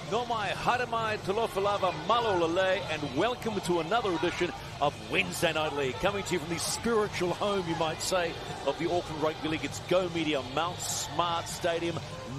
Nomai Haramai Talofalava Malolale, and welcome to another edition of Wednesday Night League, coming to you from the spiritual home, you might say, of the Auckland Rugby League. It's Go Media Mount Smart Stadium,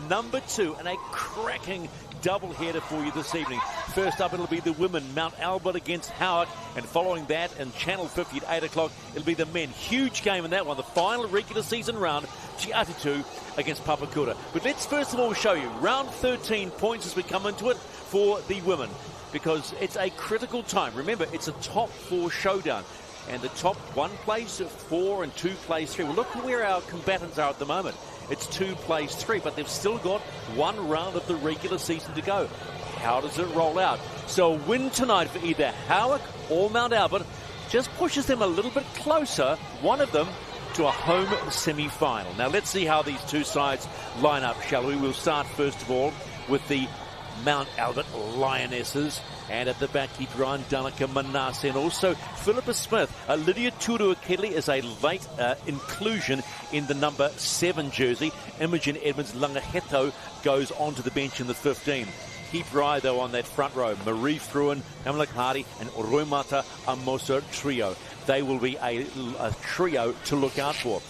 number 2, and a cracking double-header for you this evening. First up, it'll be the women, Mount Albert against Howick, and following that, and Channel 50 at 8 o'clock, it'll be the men. Huge game in that one, the final regular season round, Chiatitu against Papakura. But let's first of all show you round 13 points as we come into it for the women, because it's a critical time. Remember, it's a top 4 showdown, and the top 1 plays 4 and 2 plays 3. Well, look where our combatants are at the moment. It's 2 plays 3, but they've still got 1 round of the regular season to go. How does it roll out? So a win tonight for either Howick or Mount Albert just pushes them a little bit closer, one of them, to a home semi-final. Now let's see how these two sides line up, shall we? We'll start first of all with the Mount Albert Lionesses, and at the back keep Ryan Danica Manase, and also Philippa Smith. Lydia Turuakeli is a late inclusion in the number 7 jersey. Imogen Edmonds Langaheto goes onto the bench in the 15. Keep your eye, though, on that front row. Marie Fruin, Pamela Hardy, and Roimata Amosa trio. They will be a trio to look out for.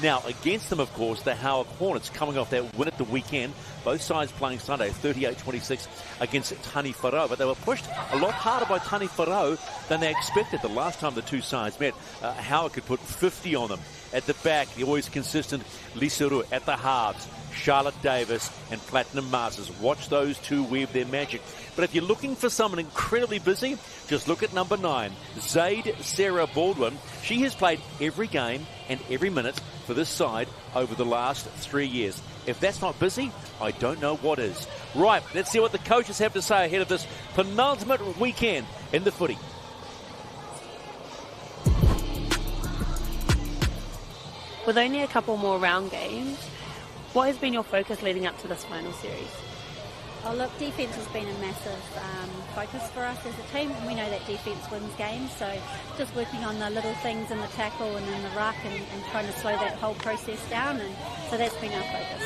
Now, against them, of course, the Howick Hornets, coming off that win at the weekend. Both sides playing Sunday, 38-26 against Tani Wharau. But they were pushed a lot harder by Tani Wharau than they expected. The last time the two sides met, Howick could put 50 on them. At the back, the always consistent Lisa Ru. At the halves, Charlotte Davis and Platinum Masters. Watch those two weave their magic. But if you're looking for someone incredibly busy, just look at number 9, Zaid Sarah Baldwin. She has played every game and every minute for this side over the last 3 years. If that's not busy, I don't know what is. Right, let's see what the coaches have to say ahead of this penultimate weekend in the footy. With only a couple more round games, what has been your focus leading up to this final series? Oh, look, defence has been a massive focus for us as a team. We know that defence wins games, so just working on the little things in the tackle and in the ruck and trying to slow that whole process down, and so that's been our focus.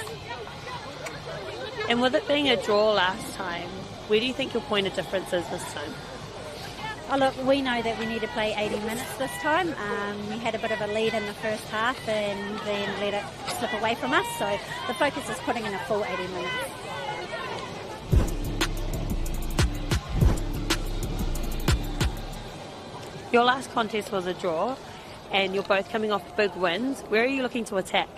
And with it being a draw last time, where do you think your point of difference is this time? Oh, look, we know that we need to play 80 minutes this time. We had a bit of a lead in the first half and then let it slip away from us, so the focus is putting in a full 80 minutes. Your last contest was a draw, and you're both coming off big wins. Where are you looking to attack?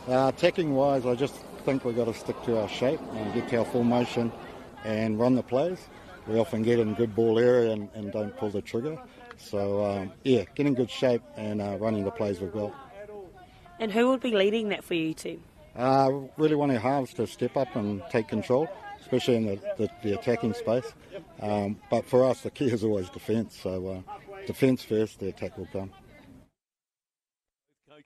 Attacking-wise, I just think we've got to stick to our shape and get to our formation and run the plays. We often get in good ball area and don't pull the trigger. So, get in good shape and running the plays with well. And who will be leading that for you two? Really want our halves to step up and take control, especially in the attacking space. But for us, the key is always defence. So defence first, the attack will come.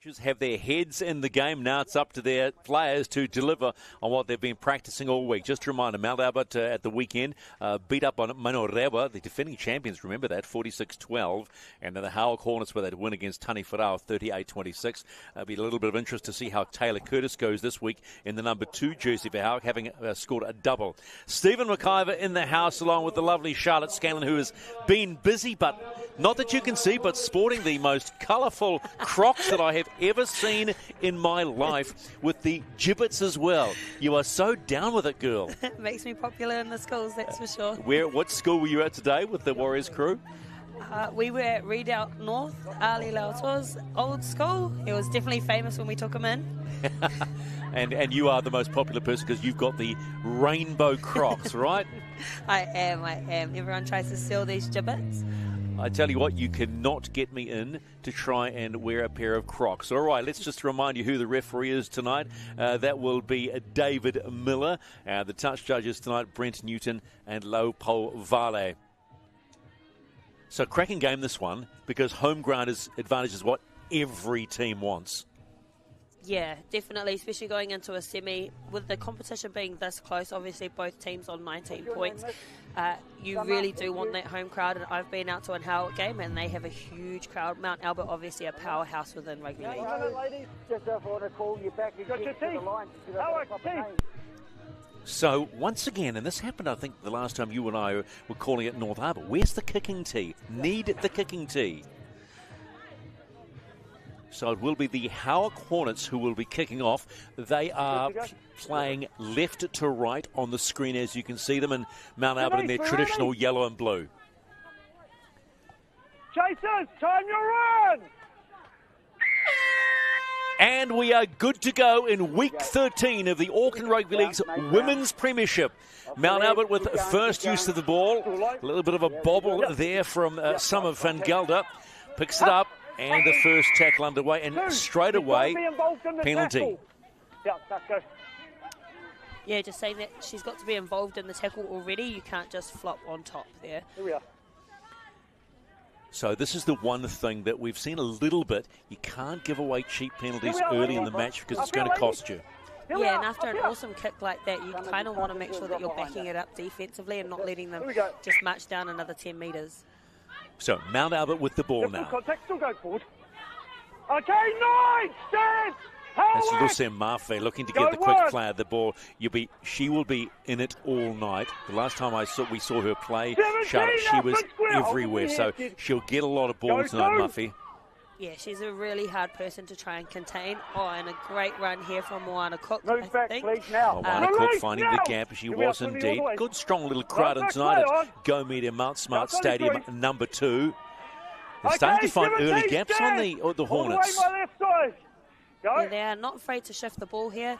Coaches have their heads in the game. Now it's up to their players to deliver on what they've been practicing all week. Just a reminder, Mount Albert at the weekend beat up on Manorewa, the defending champions, remember that, 46-12. And then the Howick Hornets with that win against Tani Wharau, 38-26. It'll be a little bit of interest to see how Taylor Curtis goes this week in the number 2 jersey for Howick, having scored a double. Stephen McIver in the house, along with the lovely Charlotte Scanlon, who has been busy, but not that you can see, but sporting the most colourful Crocs that I have ever seen in my life, with the gibbets as well. You are so down with it, girl. It makes me popular in the schools, that's for sure. What school were you at today with the Warriors crew? We were at Redoubt North, ARL Lionesses old school. It was definitely famous when we took them in. And you are the most popular person because you've got the rainbow Crocs, right? I am. Everyone tries to steal these gibbets. I tell you what, you cannot get me in to try and wear a pair of Crocs. All right, let's just remind you who the referee is tonight. That will be David Miller. The touch judges tonight, Brent Newton and Leopold Vale. So cracking game, this one, because home ground advantage is what every team wants. Yeah, definitely, especially going into a semi. With the competition being this close, obviously both teams on 19 points, you really do want that home crowd. And I've been out to a Howick game and they have a huge crowd. Mount Albert, obviously a powerhouse within rugby league. So once again, and this happened I think the last time you and I were calling it North Harbour, where's the kicking tee? Need the kicking tee. So it will be the Howick Hornets who will be kicking off. They are playing left to right on the screen, as you can see them, and Mount Albert in their traditional yellow and blue. Chasers, time your run! And we are good to go in week 13 of the Auckland Rugby League's Women's Premiership. Mount Albert with first use of the ball. A little bit of a bobble there from Summer Van Gelder. Picks it up. And the first tackle underway, and straight away, penalty. Yeah, just saying that she's got to be involved in the tackle already. You can't just flop on top there. Here we are. So this is the one thing that we've seen a little bit. You can't give away cheap penalties early in the match because it's going to cost you. Yeah, and after an awesome kick like that, you kind of want to make sure that you're backing it up defensively and not letting them just march down another 10 metres. So Mount Albert with the ball now. Contact, still go forward. Okay, nice! Stand! That's Lucien Mafe looking to get the quick play of the ball. She will be in it all night. The last time we saw her play, Charlotte, she was everywhere. So she'll get a lot of balls tonight, Muffy. Yeah, she's a really hard person to try and contain. Oh, and a great run here from Moana Cook, Move back, please, now. Moana Cook finding the gap. She was indeed. Good, strong little crowd tonight at Go Media Mount Smart Stadium, number 2. They're starting to find early gaps on the Hornets. Yeah, they are not afraid to shift the ball here.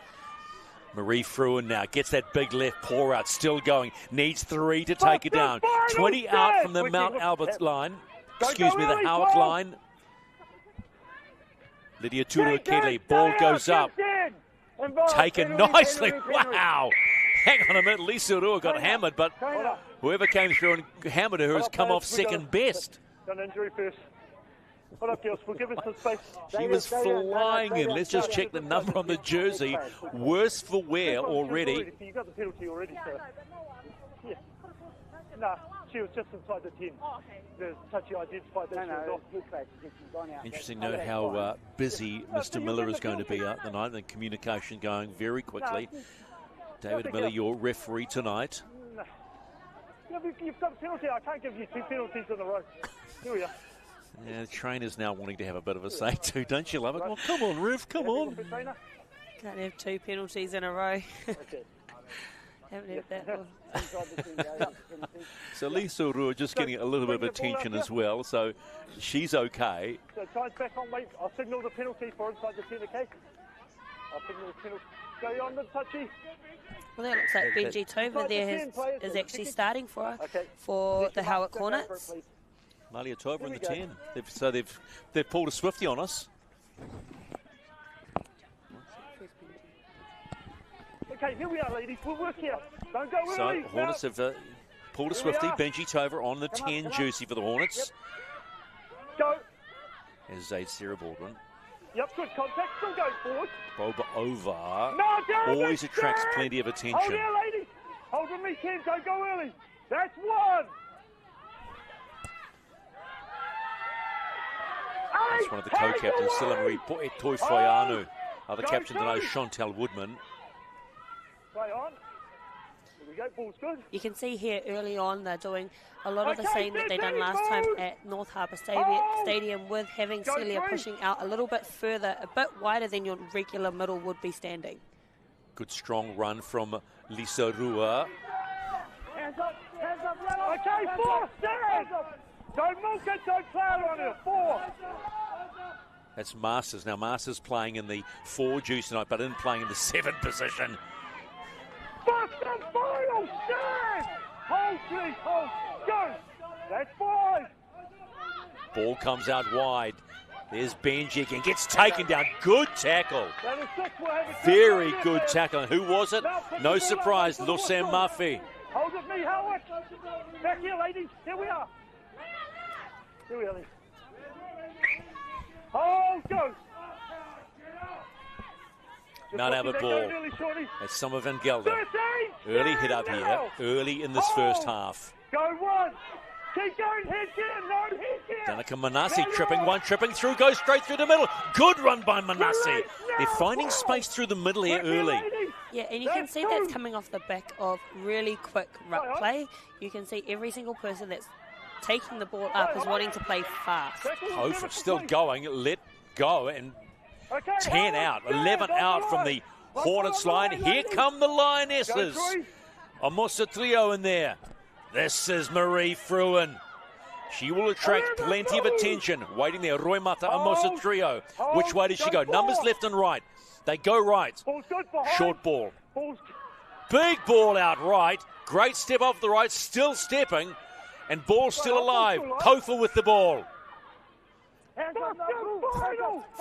Marie Fruin now gets that big left paw out, still going. Needs 3 to take it down. 20 out from the Mount Albert line. Excuse me, the Howick line. Lydia Turu-Kelly, ball goes up. Taken nicely. Wow. Hang on a minute. Lisa Rua got hammered, but whoever came through and hammered her has come off second best. Done injury first. Hold up, girls. We'll give us some space. She was flying in. Let's just check the number on the jersey. Worse for wear already. You got the penalty already, so. Yeah. No, she was just inside the 10. The touchy identified that she was off. Interesting note how busy Mr. Miller is going to be out tonight. The communication going very quickly. David Miller, your referee tonight. You've got a penalty. I can't give you 2 penalties in a row. Here we are. Yeah, the trainer's now wanting to have a bit of a say too. Don't you love it? Well, come on, Riv, come on. Can't have 2 penalties in a row. Haven't had that one. So Lisa Rua just getting a little bit of attention as well, so she's okay. So time's back on, mate. I'll signal the penalty for inside the 10, okay? I'll signal the penalty. Go on the touchy. Well, that looks like Benji Tova there is actually starting for her, for the Howick Hornets. Malia Tova in the 10. They've pulled a Swifty on us. Okay, here we are, ladies. We'll work here. Don't go early. So Hornets have pulled a Swifty. Benji Tova on the 10 jersey for the Hornets. Go. There's Zaid Sarah Baldwin. Yep, good contact. Still going forward. Boba over. No, Darren, Always that's attracts Darren. plenty of Hold attention. here, ladies. Hold with me, Ken. Don't go early. That's one. That's one of the co-captains, Silamari Toifoianu. Other captain tonight, Chantal Woodman. Play on. Here we go. Ball's good. You can see here early on they're doing a lot of the same that they done last time at North Harbour Stadium, with having Celia pushing out a little bit further, a bit wider than your regular middle would be standing. Good strong run from Lisa Rua. Hands up, yellow. Okay, 4, stand. Don't milk it, don't cloud on it. 4. That's Masters. Now Masters playing in the 4 juice tonight, but in playing in the 7 position. First and final, stand. Hold, please, hold. Go. That's 5. Ball comes out wide. There's Benji again. Gets taken down. Good tackle. That is 6. We'll have a Very check. good tackle. And who was it? No surprise. Lucien Murphy. Hold with me, Howick. Back here, ladies. Here we are. Here we are. Oh, go. None out of the ball. That's Summer Van Gelder. Early hit up here. Early in this first half. Go 1. Keep going. Head here. No head here. Danica Manassi tripping through. Goes straight through the middle. Good run by Manassi. They're finding space through the middle here early. Yeah, and you can see that's coming off the back of really quick ruck play. You can see every single person that's taking the ball up is wanting to play fast. Hofer still going. Let go. And 10 out. 11 out from the Hornets line. Here come the Lionesses. Amosa Trio in there. This is Marie Fruin. She will attract plenty of attention. Waiting there, Roy Mata, Amosa Trio. Which way does she go? Numbers left and right. They go right. Short ball. Big ball out right. Great step off the right. Still stepping. And ball still alive. Kofa with the ball.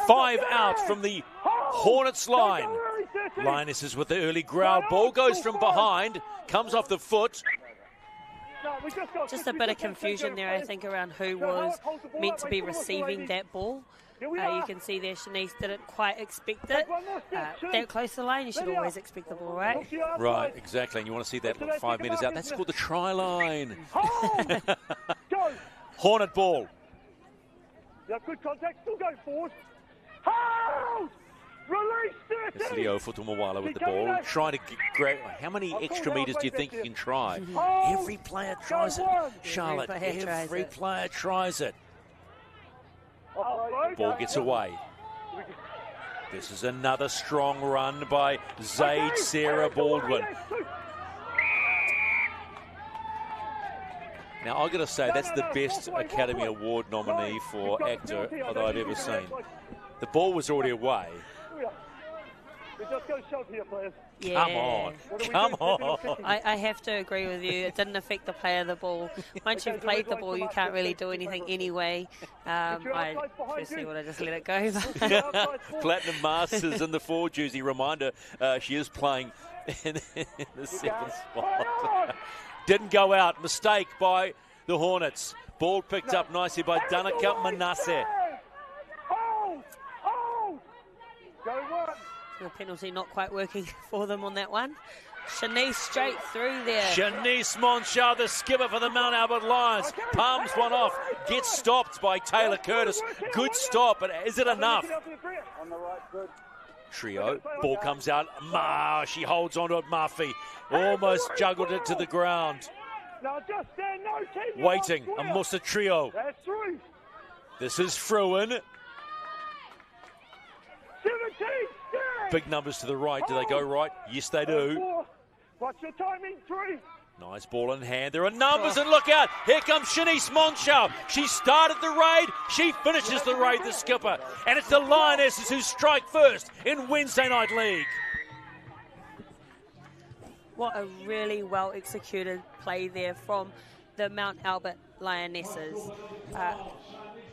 5 out from the Hornets line. Lionesses with the early growl. Ball goes from behind. Comes off the foot. Just a bit of confusion there, I think, around who was meant to be receiving that ball. You can see there Shanice didn't quite expect it. That close to the line, you should always expect the ball, right? Right, exactly. And you want to see that 5 metres out. That's called the try line. Hornet ball. Yeah, good contact. Still going forward. Hold! Release it! It's Leo Futumawala with the ball. Trying to grab. How many extra metres do you think you can try? Every player tries it. Charlotte, every player tries it. Ball gets away. This is another strong run by Zaid Sarah Baldwin. Now, I've got to say, that's the best Academy Award nominee for actor that I've ever seen. The ball was already away. Yeah. Come on. I have to agree with you. It didn't affect the play of the ball. Once you've played the ball, you can't really do anything anyway. I personally would have just let it go. Platinum Masters in the 4 jersey. Reminder, she is playing in the 7th spot. Didn't go out. Mistake by the Hornets. Ball picked up nicely by Danica Manasseh. The penalty not quite working for them on that one. Shanice straight through there. Shanice Monchar, the skipper for the Mount Albert Lions. Palms one off. Gets stopped by Taylor Curtis. Good stop, but is it enough? Trio. Ball comes out. She holds on to it. Murphy almost juggled it to the ground. Waiting. Amosa Trio. This is Fruin. Big numbers to the right. Do they go right? Yes, they do. Watch your timing. 3. Nice ball in hand. There are numbers, and look out. Here comes Shanice Monchar. She started the raid. She finishes the raid, the skipper. And it's the Lionesses who strike first in Wednesday Night League. What a really well-executed play there from the Mount Albert Lionesses. I'd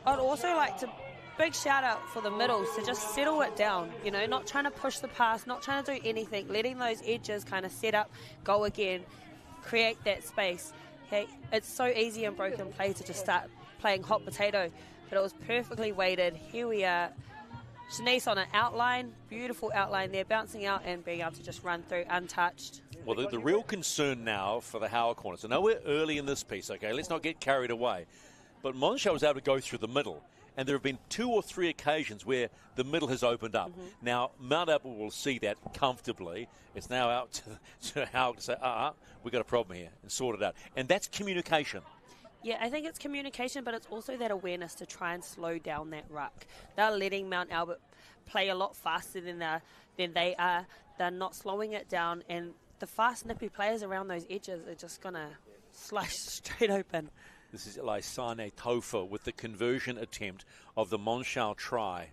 also like to big shout out for the middles to just settle it down, you know, not trying to push the pass, not trying to do anything, letting those edges kind of set up, go again, create that space. Okay, it's so easy in broken play to just start playing hot potato, but it was perfectly weighted. Here we are. Shanice on an outline, beautiful outline there, bouncing out and being able to just run through untouched. Well, the real concern now for the Howick Hornets, I know we're early in this piece, okay, let's not get carried away, but Monshao was able to go through the middle, and there have been 2 or 3 occasions where the middle has opened up. Now, Mount Apple will see that comfortably. It's now out to Howick to say, we've got a problem here, and sort it out. And that's communication. Yeah, I think it's communication, but it's also that awareness to try and slow down that ruck. They're letting Mount Albert play a lot faster than they are. They're not slowing it down, and the fast, nippy players around those edges are just going to slice straight open. This is Laisane Tofa with the conversion attempt of the Monshao try.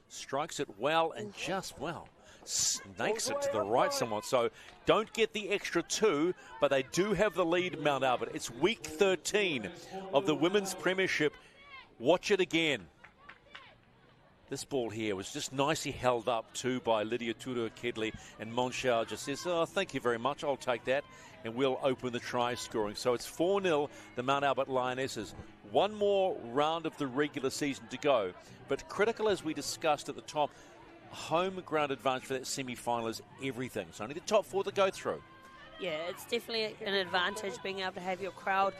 Strikes it well and just, well, snakes it to the right somewhat. So don't get the extra 2, but they do have the lead, Mount Albert. It's week 13 of the Women's Premiership. Watch it again. This ball here was just nicely held up too by Lydia Tudor-Kedley, and Monshao just says, oh, thank you very much, I'll take that, and we'll open the try scoring. So it's 4-0, the Mount Albert Lionesses. One more round of the regular season to go, but critical, as we discussed at the top, home ground advantage for that semi-final is everything. So only the top 4 to go through. Yeah, it's definitely an advantage being able to have your crowd.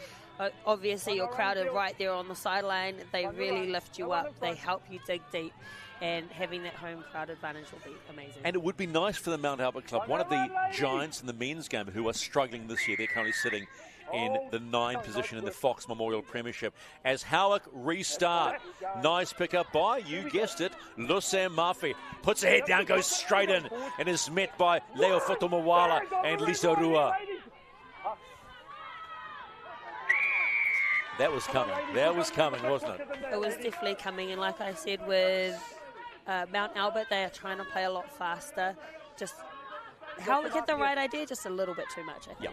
Obviously, your crowd are right there on the sideline. They really lift you up. They help you dig deep. And having that home crowd advantage will be amazing. And it would be nice for the Mount Albert Club, one of the giants in the men's game who are struggling this year. They're currently sitting in the 9th position in the Fox Memorial Premiership. As Howick restart. Nice pickup by, you guessed it, Lucien Murphy. Puts her head down, goes straight in, and is met by Leo Fotomawala and Lisa Rua. That was coming. That was coming, wasn't it? It was definitely coming. And like I said, with Mount Albert, they are trying to play a lot faster. Just how we get the right idea, just a little bit too much, I think. Yeah.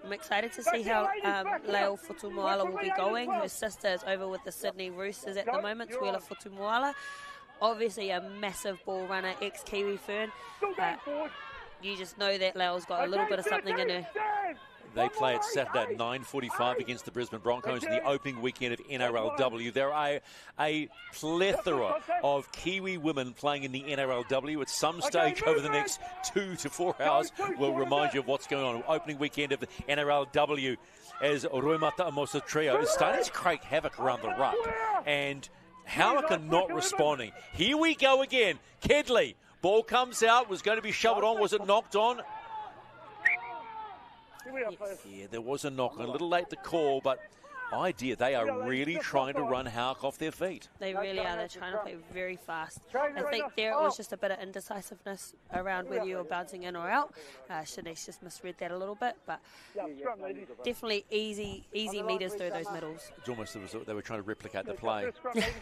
I'm excited to see how Leo Fotomawala will be going. Her sister is over with the Sydney Roosters at the moment, Tuela Fotomawala. Obviously a massive ball runner, ex-Kiwi Fern. You just know that Leo's got a little bit of something in her. They play at Saturday at 9:45 against the Brisbane Broncos in the opening weekend of NRLW. There are a plethora of Kiwi women playing in the NRLW. At some stage over the next 2 to 4 hours, we'll remind you of what's going on. Opening weekend of the NRLW as Roimata Amosa Trio is starting to create havoc around the ruck. And Howick are not responding. Here we go again. Kedley. Ball comes out. Was going to be shoveled on. Was it knocked on? Yeah, there was a knock on. A little late to call, but idea. They are really trying to run Howick off their feet. They really are. They're trying to play very fast. I think there was just a bit of indecisiveness around whether you were bouncing in or out. Shanice just misread that a little bit, but definitely easy meters through those middles. It's almost they were trying to replicate the play,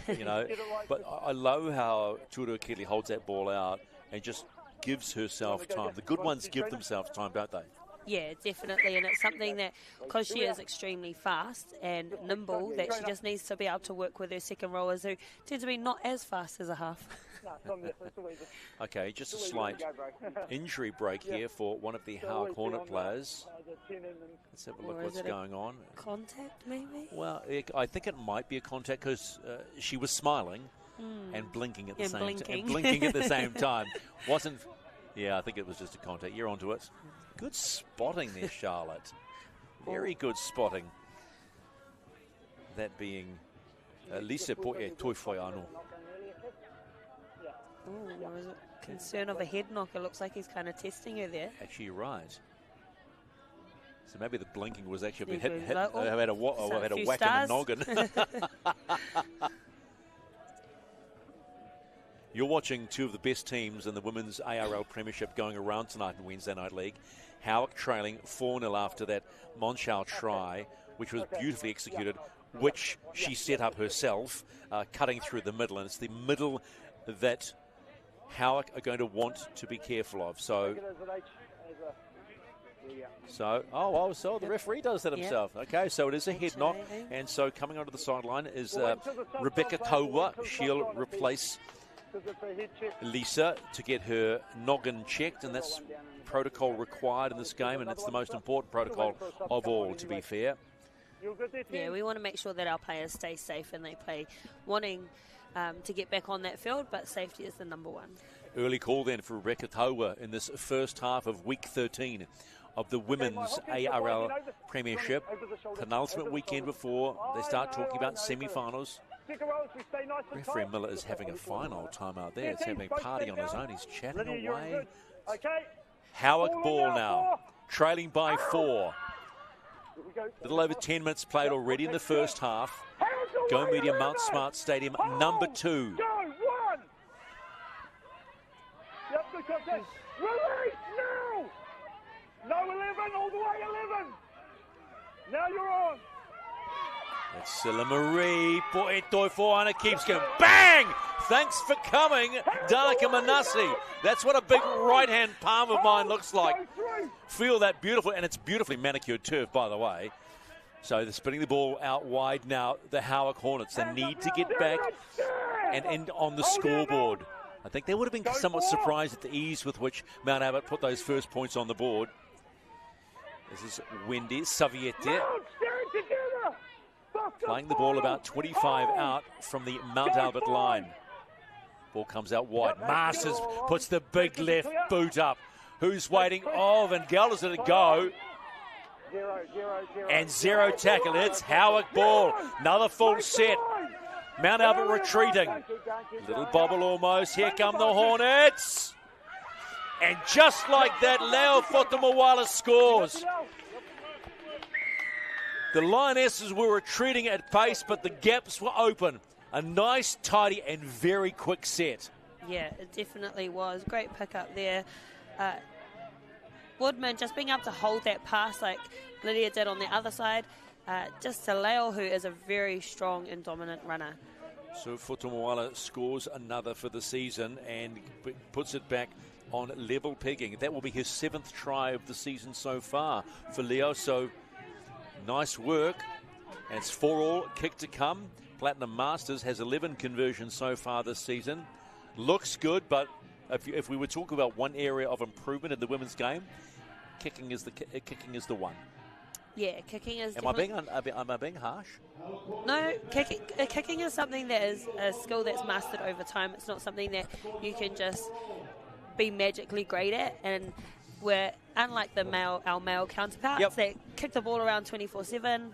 you know. But I love how Tudor-Kedley holds that ball out and just gives herself time. The good ones give themselves time, don't they? Yeah, definitely, and it's something that, because she is extremely fast and nimble, that she just needs to be able to work with her second rowers who tend to be not as fast as a half. Okay, just a slight injury break here for one of the Howick Hornet players. Let's have a look what's going on. Contact, maybe? Well, I think it might be a contact because she was smiling and blinking at the same time. Blinking at the same time. Wasn't... Yeah, I think it was just a contact. You're onto it. Good spotting there, Charlotte. Very good spotting. That being Lisa Toifoiano. Oh, was it concern of a head knock? It looks like he's kind of testing her there. Actually, you're right. So maybe the blinking was actually a bit hit. I had a whack in the noggin. You're watching two of the best teams in the Women's ARL Premiership going around tonight in Wednesday Night League. Howick trailing 4-0 after that Monshao try, which was beautifully executed, which she set up herself, cutting through the middle. And it's the middle that Howick are going to want to be careful of. So the referee does that himself. Yep. Okay, so it is a head knock. And so coming onto the sideline is Rebecca Towa. She'll replace Lisa to get her noggin checked, and that's protocol required in this game, and it's the most important protocol of all, to be fair. Yeah, we want to make sure that our players stay safe and they play wanting to get back on that field, but safety is the number one. Early call then for Rebecca Towa in this first half of week 13 of the Women's ARL Premiership. Penultimate weekend before they start talking about semi-finals. Referee Miller is having a fine old time out there. He's having a party on his own. He's chatting away. Howick ball now, trailing by 4. Little over 10 minutes played already in the first half. Go Media Mount Smart Stadium, number 2. Release now! No 11, all the way 11. Now you're on. It's Silla Marie. Poetoifoana keeps going. Bang! Thanks for coming, Danica Manassi. That's what a big right-hand palm of mine looks like. Feel that beautiful, and it's beautifully manicured turf, by the way. So they're spinning the ball out wide now, the Howick Hornets. They need to get back and end on the scoreboard. I think they would have been somewhat surprised at the ease with which Mount Albert put those first points on the board. This is Wendy Saviete playing the ball about 25 out from the Mount Albert line. Ball comes out wide. Masters puts the big left boot up. Who's waiting? Oh, Van Gelder's going to go. And 0 tackle. It's Howick ball. Another full set. Mount Albert retreating. Little bobble almost. Here come the Hornets. And just like that, Leo Fotomawala scores. The Lionesses were retreating at pace, but the gaps were open. A nice, tidy, and very quick set. Yeah, it definitely was. Great pickup there. Woodman just being able to hold that pass like Lydia did on the other side. Just to Leo, who is a very strong and dominant runner. So Fotomawala scores another for the season and puts it back on level pegging. That will be his 7th try of the season so far for Leo. So nice work. And it's 4-all, kick to come. Platinum Masters has 11 conversions so far this season. Looks good, but if we were talking about one area of improvement in the women's game, kicking is the one. Yeah, kicking is. Am I being harsh? No, kicking is something that is a skill that's mastered over time. It's not something that you can just be magically great at. And we're unlike our male counterparts that kick the ball around 24/7.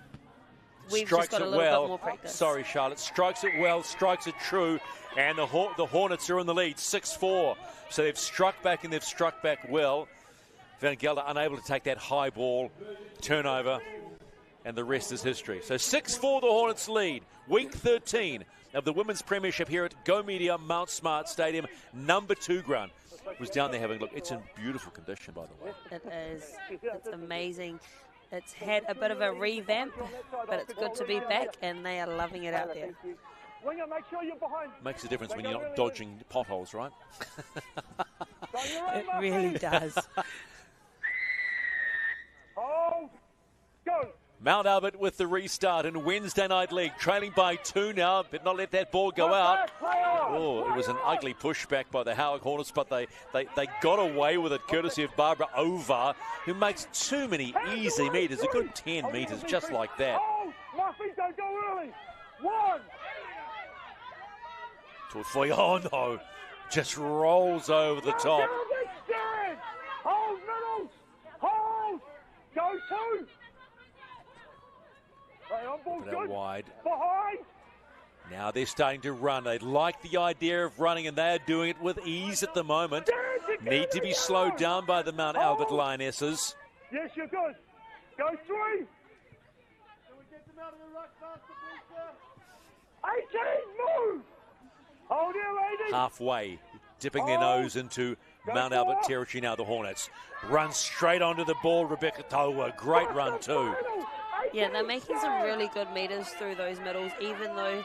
We've Strikes just got a it little well. bit more practice. Sorry, Charlotte. Strikes it well, strikes it true, and the Hornets are in the lead, 6-4. So they've struck back, and they've struck back well. Van Gelder unable to take that high ball, turnover, and the rest is history. So 6-4 the Hornets lead. Week 13 of the Women's Premiership here at Go Media Mount Smart Stadium, number 2 ground. Was down there having a look. It's in beautiful condition, by the way. It is. It's amazing. It's had a bit of a revamp, but it's good to be back, and they are loving it out there. Makes a difference when you're not dodging potholes, right? It really does. Mount Albert with the restart in Wednesday Night League, trailing by 2 now, but not let that ball go out. Oh, it was an ugly pushback by the Howick Hornets, but they got away with it, courtesy of Barbara Over, who makes too many easy meters, a good 10 meters, just like that. Oh no, just rolls over the top. Hold middle, hold, go 2. Put out wide. Behind. Now they're starting to run. They like the idea of running, and they are doing it with ease at the moment. Need to be slowed down by the Mount Albert Lionesses. Yes, you're good. Go 3. Can we get them out of the ruck faster, please, sir? 18, move. Hold here, lady. Halfway, dipping their nose into Mount Albert territory now, the Hornets. Run straight onto the ball, Rebecca Towa. Great run too. Yeah, they're making some really good meters through those middles, even though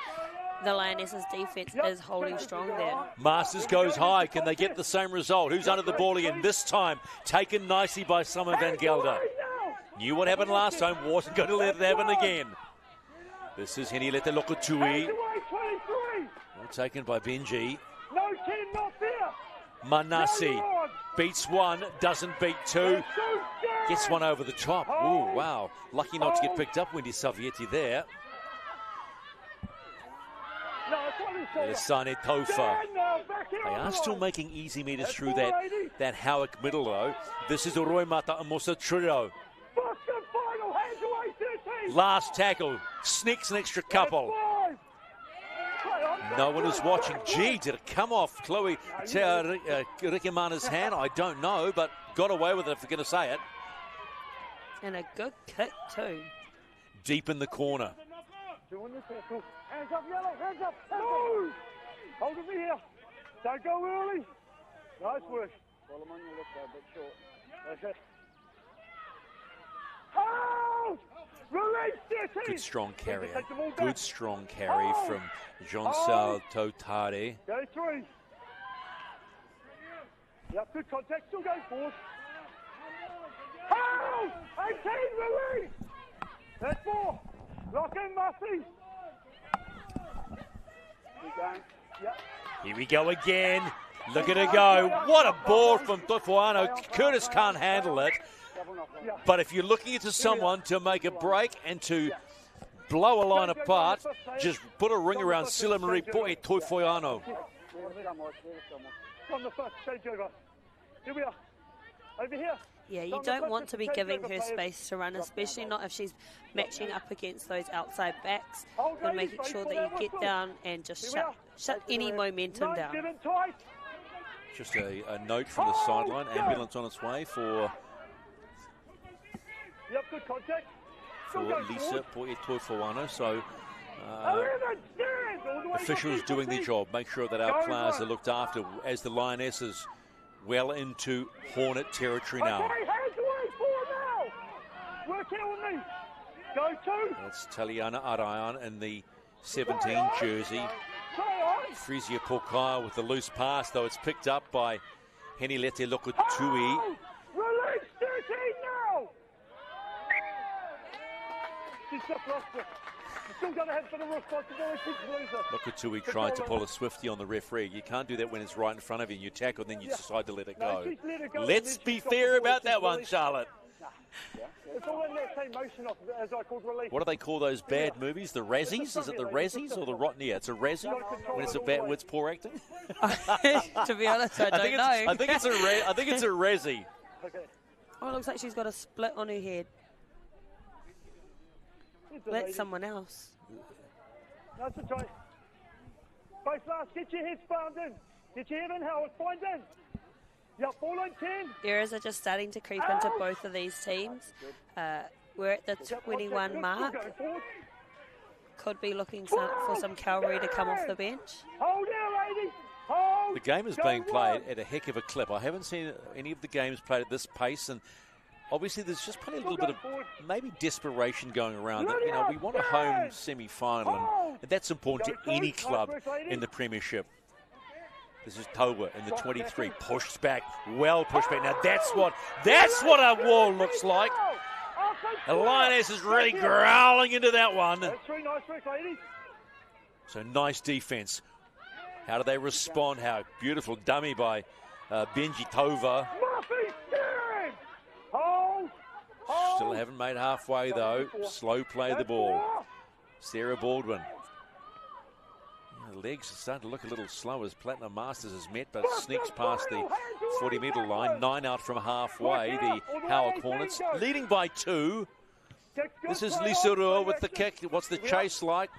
the Lionesses' defense is holding strong there. Masters goes high. Can they get the same result? Who's under the ball again? This time, taken nicely by Summer Van Gelder. Knew what happened last time. Wasn't going to let it happen again. This is Henilete Lokotui. Well taken by Benji. No 10, not there. Manassi. Beats one, doesn't beat two. Gets one over the top. Ooh, wow. Lucky not to get picked up, Wendy Savietti there. Sane Tofa. They are still making easy meters through that Howick middle, though. This is Roimata Amosa Trio. Last tackle. Sneaks an extra couple. No one is watching. Gee, did it come off Chloe Rikimana's hand? I don't know, but got away with it if we're going to say it. And a good kick, too. Deep in the corner. Hands up, yellow, hands up, move! Hold me here. Don't go early. Nice work. Well, I'm on your left side, a bit short. That's it. Hold! Release 13! Good strong carry. Good strong carry from Jean-Sal Totare. Go 3. Yep, good contact. Still going forward. Hold! 18, release! That's 4. Lock in, Muffy. Here we go again. Look at it go. What a ball from Tofuano. Curtis can't handle it. But if you're looking into someone to make a break and to blow a line apart, just put a ring around Sila Marie Tofuano. On the first stage over. Here we are. Over here. Yeah, you don't want to be giving her space to run, especially not if she's matching up against those outside backs. You're making sure that you get down and just shut any momentum down. Just a note from the sideline. Ambulance on its way for Lisa Tofuano. So officials doing their job. Make sure that our players are looked after as the Lionesses well into Hornet territory now. Okay, hands away, 4 now. Work here with me. Go 2. That's Taliana Arayan in the 17 jersey. Frisia Pokai with the loose pass, though it's picked up by Henilete Lokotui. Release 13 now. She's just lost it. Still going to head for the responsibility, Lokotui tried to pull a swifty on the referee. You can't do that when it's right in front of you and you tackle and then you decide to let it go. Let's be fair about that one, Charlotte. It's all in that same motion of, as I called, release. What do they call those bad movies? The Razzies? Is it the Razzies or the Rotten? Yeah, it's a Razzie when it's a bad, when it's poor acting. To be honest, I don't know. I think it's a Razzie. Okay. Oh, it looks like she's got a split on her head. Let someone else. That's a try. Both last, get your heads bound in. Get your head in, Howard. Find in. Yep, 4 on 10. Errors are just starting to creep into both of these teams. We're at the 21 mark. Could be looking for some cavalry to come off the bench. Hold there, lady. Hold. The game is being played at a heck of a clip. I haven't seen any of the games played at this pace, and obviously there's just probably a little bit of maybe desperation going around. That, you know, we want a home semi-final, and that's important to any club in the Premiership. This is Toba in the 23, pushed back, well pushed back. Now that's what a wall looks like. The Lioness is really growling into that one. So nice defense. How do they respond? How beautiful dummy by Benji Tova. Still haven't made halfway though. Slow play the ball. Sarah Baldwin. The legs are starting to look a little slow as Platinum Masters is met, but sneaks past the 40-metre line. 9 out from halfway. The Howick Hornets leading by 2. This is Lisa Rua with the kick. What's the chase like?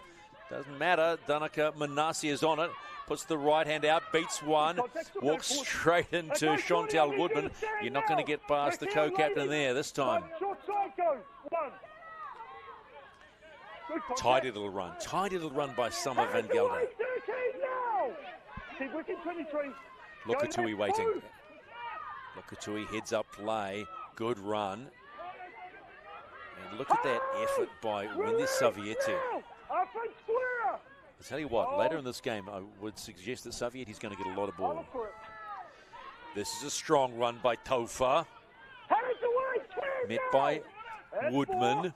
Doesn't matter. Danica Manasi is on it. Puts the right hand out, beats one, walks straight into Chantel Woodman. You're not going to get past the co-captain there this time. Tidy little run by Summer Van Gelder. Lokotui waiting. Lokotui heads up play, good run. And look at that effort by Wendy Savietti. I tell you what, later in this game, I would suggest that Savietti's going to get a lot of ball. This is a strong run by Tofa. Met by Woodman.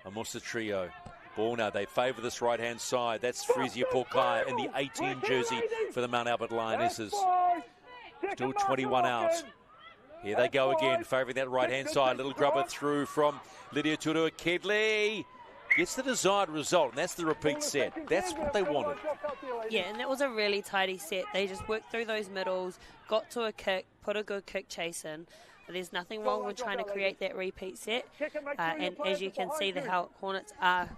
Amosa Trio. Ball now, they favour this right-hand side. That's Frisia Porkai in the 18 jersey for the Mount Albert Lionesses. Still 21 out. Here they go again, favouring that right-hand side. Little grubber through from Lydia Turua Kedley. Gets the desired result, and that's the repeat set. That's what they wanted. Yeah, and that was a really tidy set. They just worked through those middles, got to a kick, put a good kick chase in. There's nothing wrong with trying to create that repeat set. And as you can see, the Howick Hornets are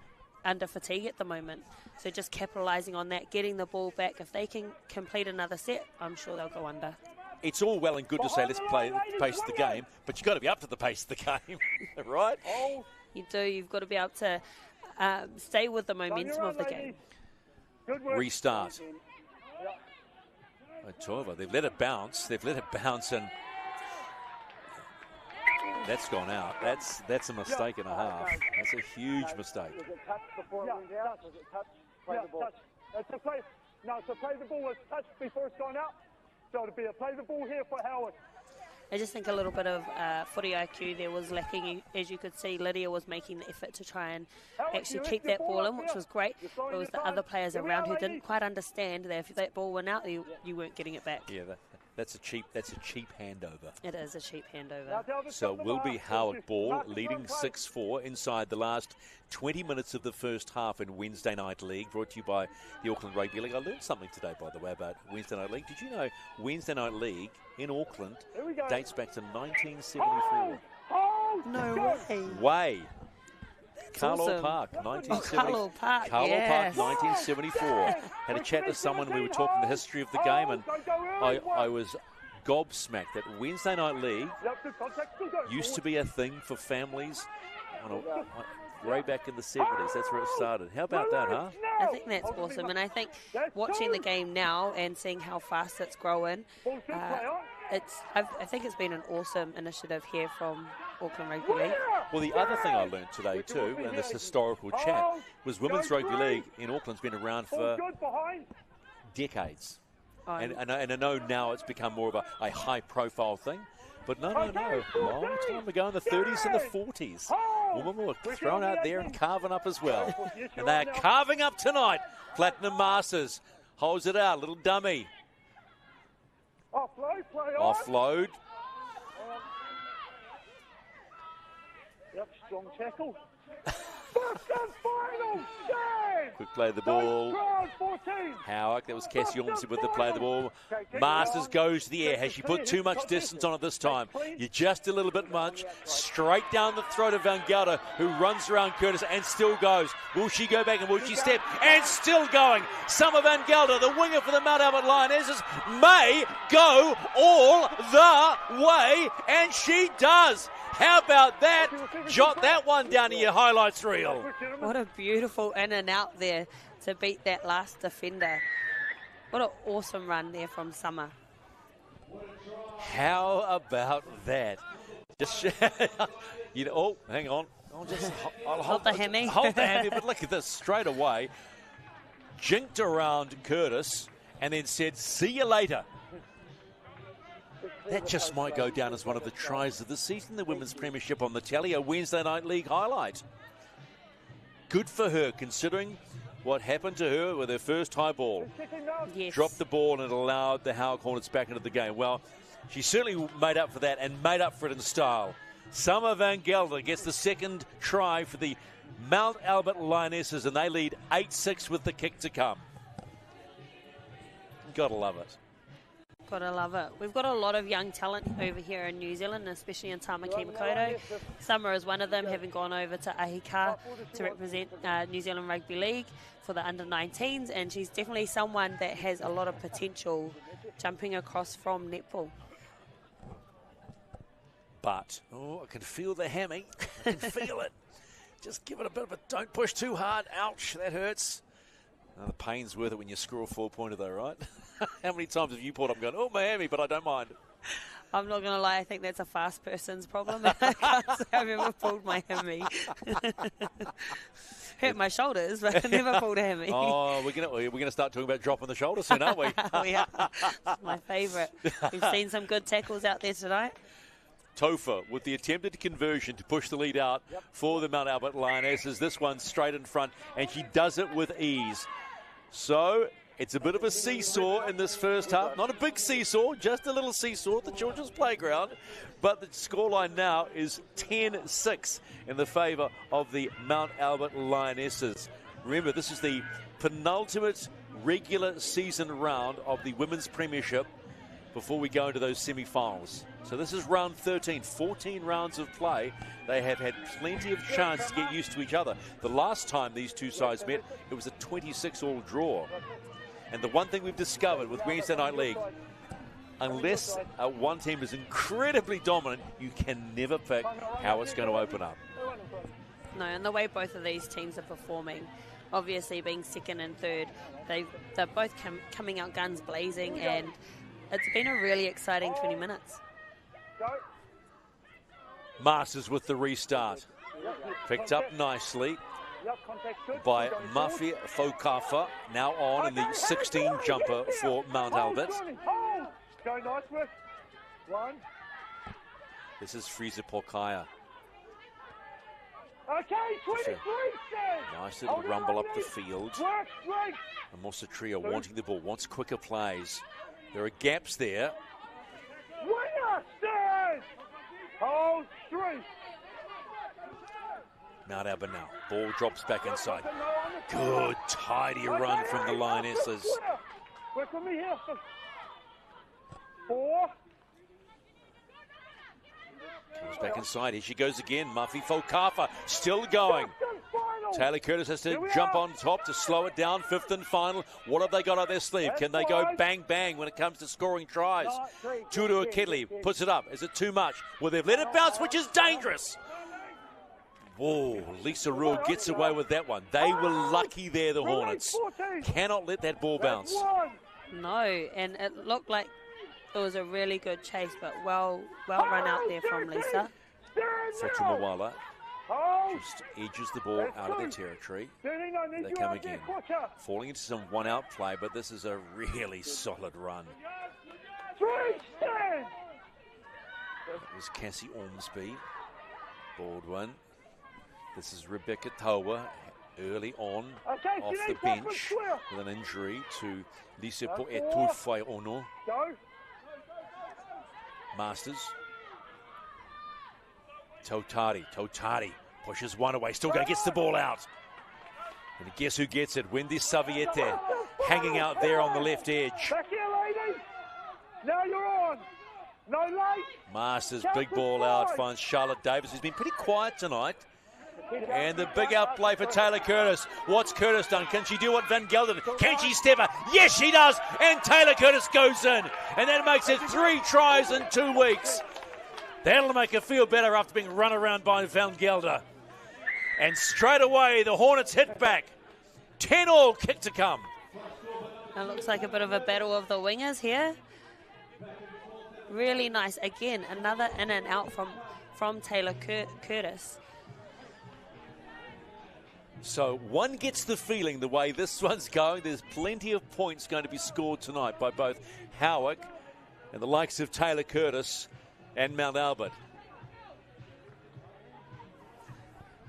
under fatigue at the moment. So just capitalising on that, getting the ball back. If they can complete another set, I'm sure they'll go under. It's all well and good to say let's play the pace of the game, but you've got to be up to the pace of the game, right? You do. You've got to be able to stay with the momentum of the game. Restart. Tova, they've let it bounce. And that's gone out. That's a mistake and a half. That's a huge mistake. Was it touched before it went out? Was it touched? Play the ball. So play the ball was touched before it's gone out. So it'll be a play the ball here for Howard. I just think a little bit of footy IQ there was lacking. As you could see, Lydia was making the effort to try and actually keep that ball in, which was great. It was the other players around who didn't quite understand that if that ball went out, you weren't getting it back. Yeah, that's a cheap handover. It is a cheap handover. So will be Howard ball leading 6-4 inside the last 20 minutes of the first half in Wednesday Night League, brought to you by the Auckland Rugby League. I learned something today, by the way, about Wednesday Night League. Did you know Wednesday Night League in Auckland dates back to 1974? No Way. Carlo awesome. Park, 1970. Carlo Park, yes. 1974. Had a chat with someone. We were talking the history of the game, and I was gobsmacked that Wednesday Night League used to be a thing for families way back in the 70s. That's where it started. How about that, huh? I think that's awesome, and I think watching the game now and seeing how fast it's growing, I think it's been an awesome initiative here from Auckland Rugby League. Well, the other thing I learned today too, in this historical chat, was Women's Rugby League in Auckland's been around for decades. And I know now it's become more of a high-profile thing, but no. Long time ago in the 30s and the 40s, women were thrown out there and carving up as well. And they are carving up tonight. Platinum Masters holds it out, little dummy. Offload. Yep, strong tackle. Final Quick play of the ball. Howick, that was Cassie Ormsey with the play of the ball. Masters goes to the air. Has she put too much distance on it this time? You're just a little bit much. Straight down the throat of Van Gelder, who runs around Curtis and still goes. Will she go back and will she step? And still going. Summer Van Gelder, the winger for the Mount Albert Lionesses, may go all the way, and she does. How about that? Jot that one down to your highlights reel. What a beautiful in and out there to beat that last defender. What an awesome run there from Summer. How about that? Just, oh, hang on. I'll hold the hammy. Hold the hammy, but look at this straight away. Jinked around Curtis and then said, see you later. That just might go down as one of the tries of the season, the Women's Premiership on the tally, a Wednesday Night League highlight. Good for her, considering what happened to her with her first high ball. Yes. Dropped the ball and it allowed the Howick Hornets back into the game. Well, she certainly made up for that and made up for it in style. Summer Van Gelder gets the second try for the Mount Albert Lionesses, and they lead 8-6 with the kick to come. Gotta love it. Gotta love it. We've got a lot of young talent over here in New Zealand, especially in Tamaki Makaurau. Summer is one of them, having gone over to Ahika to represent New Zealand Rugby League for the under-19s, and she's definitely someone that has a lot of potential jumping across from netball. But, I can feel the hammy. I can feel it. Just give it a bit of a, don't push too hard. Ouch, that hurts. The pain's worth it when you score a 4-pointer though, right? How many times have you pulled up and gone, oh, my hammy, but I don't mind? I'm not going to lie, I think that's a fast person's problem. I can't say I've ever pulled my hammy. Hurt my shoulders, but I never pulled a hammy. Oh, we're gonna start talking about dropping the shoulder soon, aren't we? We are. It's my favourite. We've seen some good tackles out there tonight. Topher with the attempted conversion to push the lead out for the Mount Albert Lionesses. This one straight in front, and she does it with ease. So It's a bit of a seesaw in this first half. Not a big seesaw, just a little seesaw in this first half. Not a big seesaw, just a little seesaw at the children's playground. But the scoreline now is 10-6 in the favour of the Mount Albert Lionesses. Remember, this is the penultimate regular season round of the Women's Premiership before we go into those semi-finals. So this is round 13, 14 rounds of play. They have had plenty of chance to get used to each other. The last time these two sides met, it was a 26-all draw. And the one thing we've discovered with Wednesday Night League, unless one team is incredibly dominant, you can never pick how it's going to open up. No, and the way both of these teams are performing, obviously being second and third, they're both coming out guns blazing, and it's been a really exciting 20 minutes. Masters with the restart. Picked up nicely by Mafi Fokafa, now on in the 16 jumper for Mount Albert. This is Frieza Porkaya. Nice little rumble up the field. And Mosatria wanting the ball, wants quicker plays. There are gaps there. Mount Albert now. Ball drops back inside. Good, tidy run from the Lionesses. Comes back inside. Here she goes again. Mafi Fokafa still going. Taylor Curtis has to jump on top to slow it down. Fifth and final. What have they got up their sleeve? Can they go bang, bang when it comes to scoring tries? Tudu Kedley puts it up. Is it too much? Well, they've let it bounce, which is dangerous. Whoa, Lisa Rule gets away with that one. They were lucky there, the Hornets. Cannot let that ball bounce. No, and it looked like it was a really good chase, but well run out there from Lisa. Fotumawala just edges the ball out of their territory. They come again. Falling into some one-out play, but this is a really solid run. That was Cassie Ormsby. Baldwin. This is Rebecca Tawa early on off the bench with an injury to Lise Poetufai Ono. Masters. Totari pushes one away, still gets the ball out. And guess who gets it? Wendy Saviete hanging out there on the left edge. Back here, ladies. Now you're on. No late. Masters, big ball out, finds Charlotte Davis, who's been pretty quiet tonight. And the big outplay for Taylor Curtis. What's Curtis done? Can she do what Van Gelder did? Can she step her? Yes, she does. And Taylor Curtis goes in. And that makes it 3 tries in 2 weeks. That'll make her feel better after being run around by Van Gelder. And straight away, the Hornets hit back. 10-all kick to come. It looks like a bit of a battle of the wingers here. Really nice. Again, another in and out from Taylor Curtis. So one gets the feeling the way this one's going, there's plenty of points going to be scored tonight by both Howick and the likes of Taylor Curtis and Mount Albert.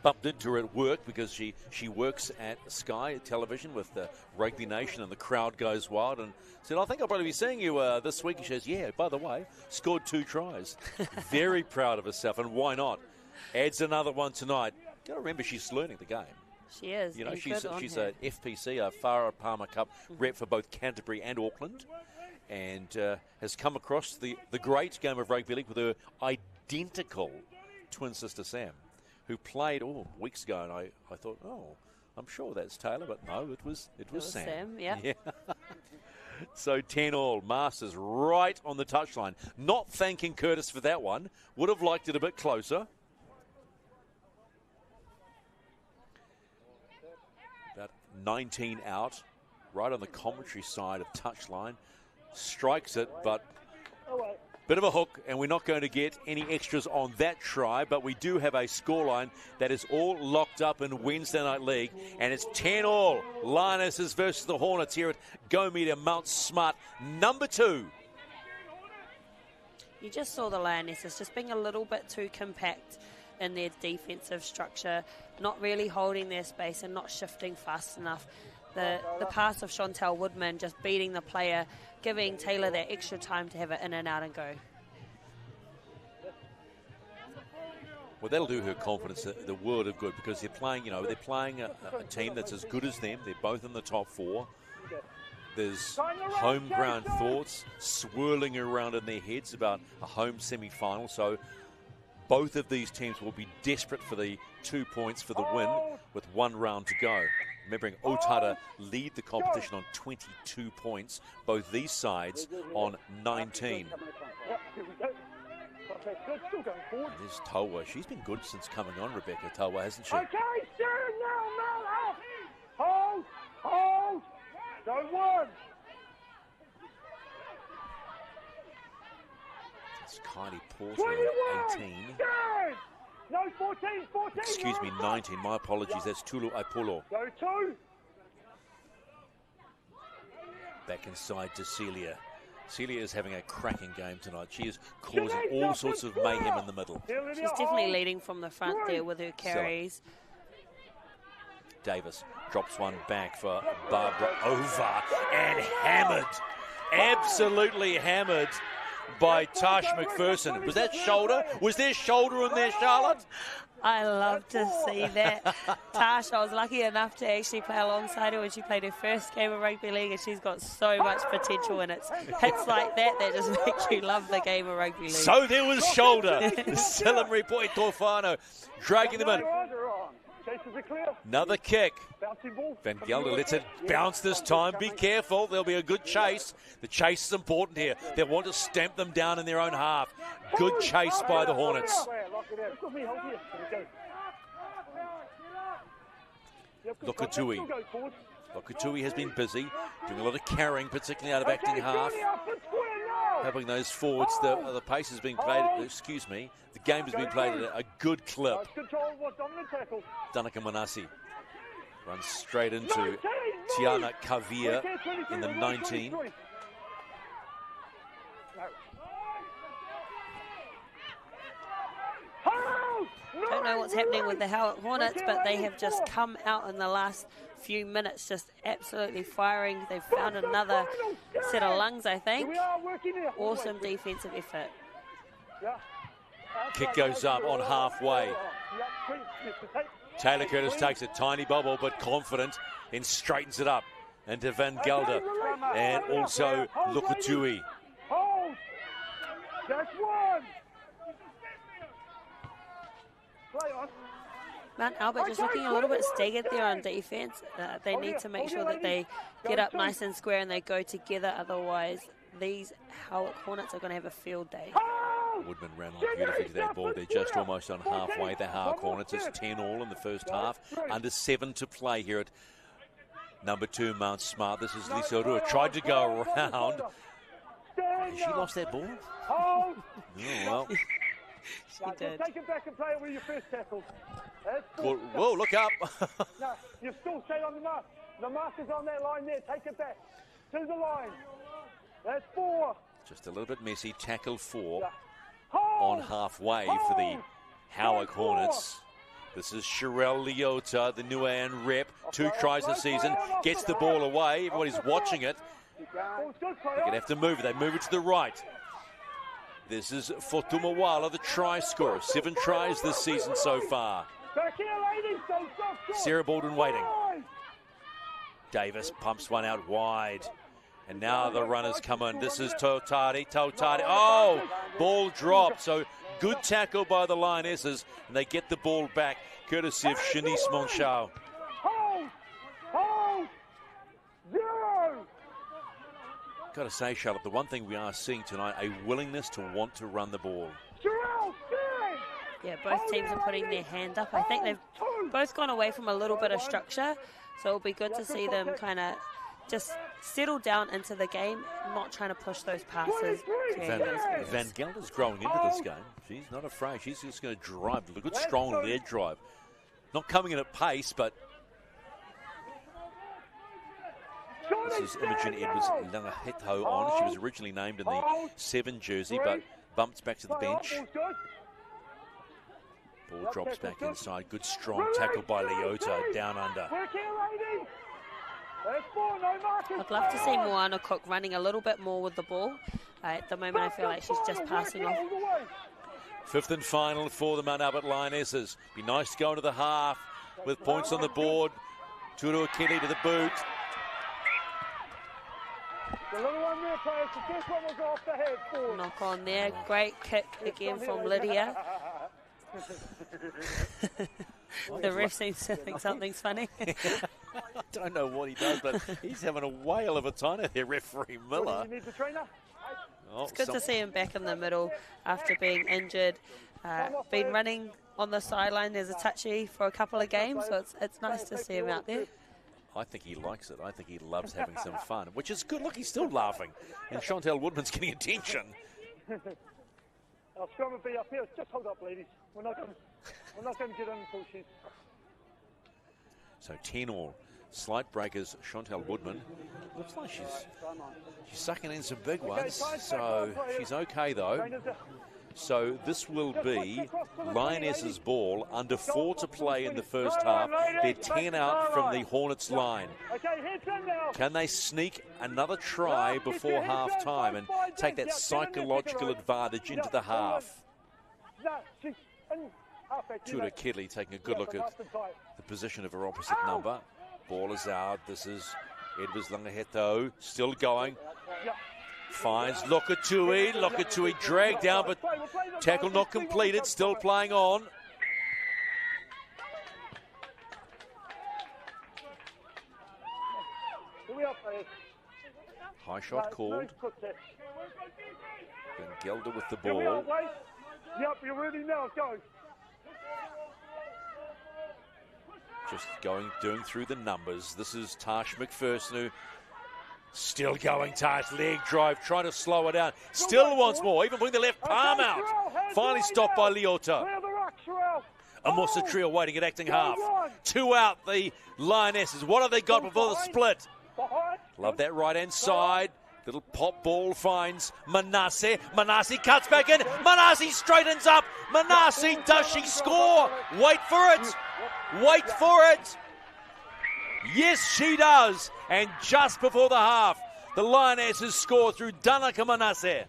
Bumped into her at work because she works at Sky Television with the Rugby Nation, and the crowd goes wild, and said, I think I'll probably be seeing you this week. She says, yeah, by the way, scored 2 tries. Very proud of herself, and why not? Adds another one tonight. Got to remember, she's learning the game. She is. You know, she's a FPC, a Farah Palmer Cup rep for both Canterbury and Auckland, and has come across the great game of rugby league with her identical twin sister Sam, who played weeks ago, and I thought, I'm sure that's Taylor, but no, it was Sam. Yeah. So 10-all, Masters right on the touchline. Not thanking Curtis for that one. Would have liked it a bit closer. About 19 out, right on the commentary side of touchline. Strikes it, but bit of a hook, and we're not going to get any extras on that try, but we do have a scoreline that is all locked up in Wednesday Night League, and it's 10-all. Lionesses versus the Hornets here at Go Media Mount Smart, number 2. You just saw the Lionesses just being a little bit too compact in their defensive structure, not really holding their space and not shifting fast enough. the pass of Chantel Woodman just beating the player, giving Taylor that extra time to have it in and out and go. Well, that'll do her confidence the world of good, because they're playing, they're playing a team that's as good as them. They're both in the top 4. There's home ground thoughts swirling around in their heads about a home semi-final. So both of these teams will be desperate for the 2 points for the win with 1 round to go. Remembering Otara lead the competition on 22 points. Both these sides on 19. And there's Toa. She's been good since coming on, Rebecca Toa, hasn't she? Okay, stand now, Mel. Hold, hold. Don't one. It's Kylie Porter at 18. Stand. No, 14. Excuse me, 19. My apologies. That's Tulu Aipolo. Go 2. Back inside to Celia. Celia is having a cracking game tonight. She is causing all sorts of mayhem in the middle. She's definitely leading from the front there with her carries. Davis drops one back for Barbara Over and hammered. Absolutely hammered by Tash McPherson. Was that shoulder? Was there shoulder in there, Charlotte? I love to see that. Tash, I was lucky enough to actually play alongside her when she played her first game of rugby league, and she's got so much potential, and it's hits like that just makes you love the game of rugby league. So there was shoulder. Celebratory point, Torfano dragging them in. Another kick. Van Gelder lets it bounce this time. Be careful. There'll be a good chase. The chase is important here. They want to stamp them down in their own half. Good chase by the Hornets. Lokatui. Lokatui has been busy, doing a lot of carrying, particularly out of acting half. Helping those forwards. The pace has been played, excuse me, the game has been played at a good clip. Danica Manasi runs straight into Tiana Kavir in the 19. Don't know what's happening with the Howick Hornets, but they have just come out in the last few minutes just absolutely firing. They've found another set of lungs, I think. Awesome defensive effort. Kick goes up on halfway. Taylor Curtis takes a tiny bobble, but confident, and straightens it up. And to Van Gelder, and also Lokatui. That's one. Mount Albert just looking a little bit staggered there on defence. They need to make sure that they get up nice and square and they go together. Otherwise, these Howick Hornets are going to have a field day. Woodman ran on beautifully to that ball. They're just almost on halfway. The Howick Hornets. It's 10-all in the first half. Under 7 to play here at number 2, Mount Smart. This is Lisa Rua. Tried to go around. Has she lost that ball? Oh, well. She did. Take it back and play it with your first tackle. Whoa, look up. No, you still stay on the mark. The mark is on that line there. Take it back to the line. That's 4. Just a little bit messy. Tackle 4 on halfway for the Howick Hornets. This is Sherelle Leota, the Nuan rep. 2 tries this season. Gets the ball away. Everybody's watching it. They're going to have to move it. They move it to the right. This is Fortuma Wala, the try scorer. 7 tries this season so far. Sarah Baldwin waiting. Davis pumps one out wide. And now the runners come in. This is Totari. Oh, ball dropped. So good tackle by the Lionesses. And they get the ball back, courtesy of Shanice Monchau. Got to say, Charlotte, the one thing we are seeing tonight, a willingness to want to run the ball. Yeah, both teams are putting their hand up. I think they've both gone away from a little bit of structure, so it'll be good to see them kind of just settle down into the game, not trying to push those passes. Van Gelder's growing into this game. She's not afraid. She's just going to drive, a good strong lead drive. Not coming in at pace, but this is Imogen Edwards Langaheto on. She was originally named in the 7 jersey, but bumped back to the bench. Ball drops back inside. Good strong tackle by Leota down under. There's 4, no markers. I'd love to see Moana Cook running a little bit more with the ball. At the moment, I feel like she's just passing off. Fifth and final for the Mount Albert Lionesses. Be nice to go into the half with points on the board. Turu Akili to the boot. The little one there, players, the first one was off the head. Forward. Knock on there. Great kick again from Lydia. The ref seems to think something's funny. I don't know what he does, but he's having a whale of a time there, referee Miller. You need the trainer? Oh, It's good to see him back in the middle after being injured. Been running on the sideline as a touchy for a couple of games, so it's nice to see him out there. I think he likes it. I think he loves having some fun, which is good. Look, he's still laughing. And Chantel Woodman's getting attention. Our scrum will be up here. Just hold up, ladies. We're not going to get in until she's... So 10 all. Slight breakers, Chantel Woodman. Looks like she's sucking in some big ones. So she's okay, though. So this will be Lionesses' ball, under 4 to play in the first half. They're 10 out from the Hornets line. Can they sneak another try before half time and take that psychological advantage into the half? Tura Kedley taking a good look at the position of her opposite number. Ball is out. This is Edwards Langaheto still going. Finds Lokatui. Lokatui dragged down, but tackle not completed. Still playing on. High shot called. Then Gelder with the ball. Yep, you're ready now. Go. Just doing through the numbers. This is Tash McPherson, who still going. Tash, leg drive, trying to slow it down. Still wants more, even putting the left palm out. Finally stopped by Leota. Amosa Trio waiting at acting half. 2 out, the Lionesses. What have they got before the split? Love that right-hand side. Little pop ball finds Manasseh. Manasseh cuts back in. Manasseh straightens up. Manasseh, does she score? Wait for it. Wait for it. Yes, she does. And just before the half, the Lionesses score through Danica Manasseh.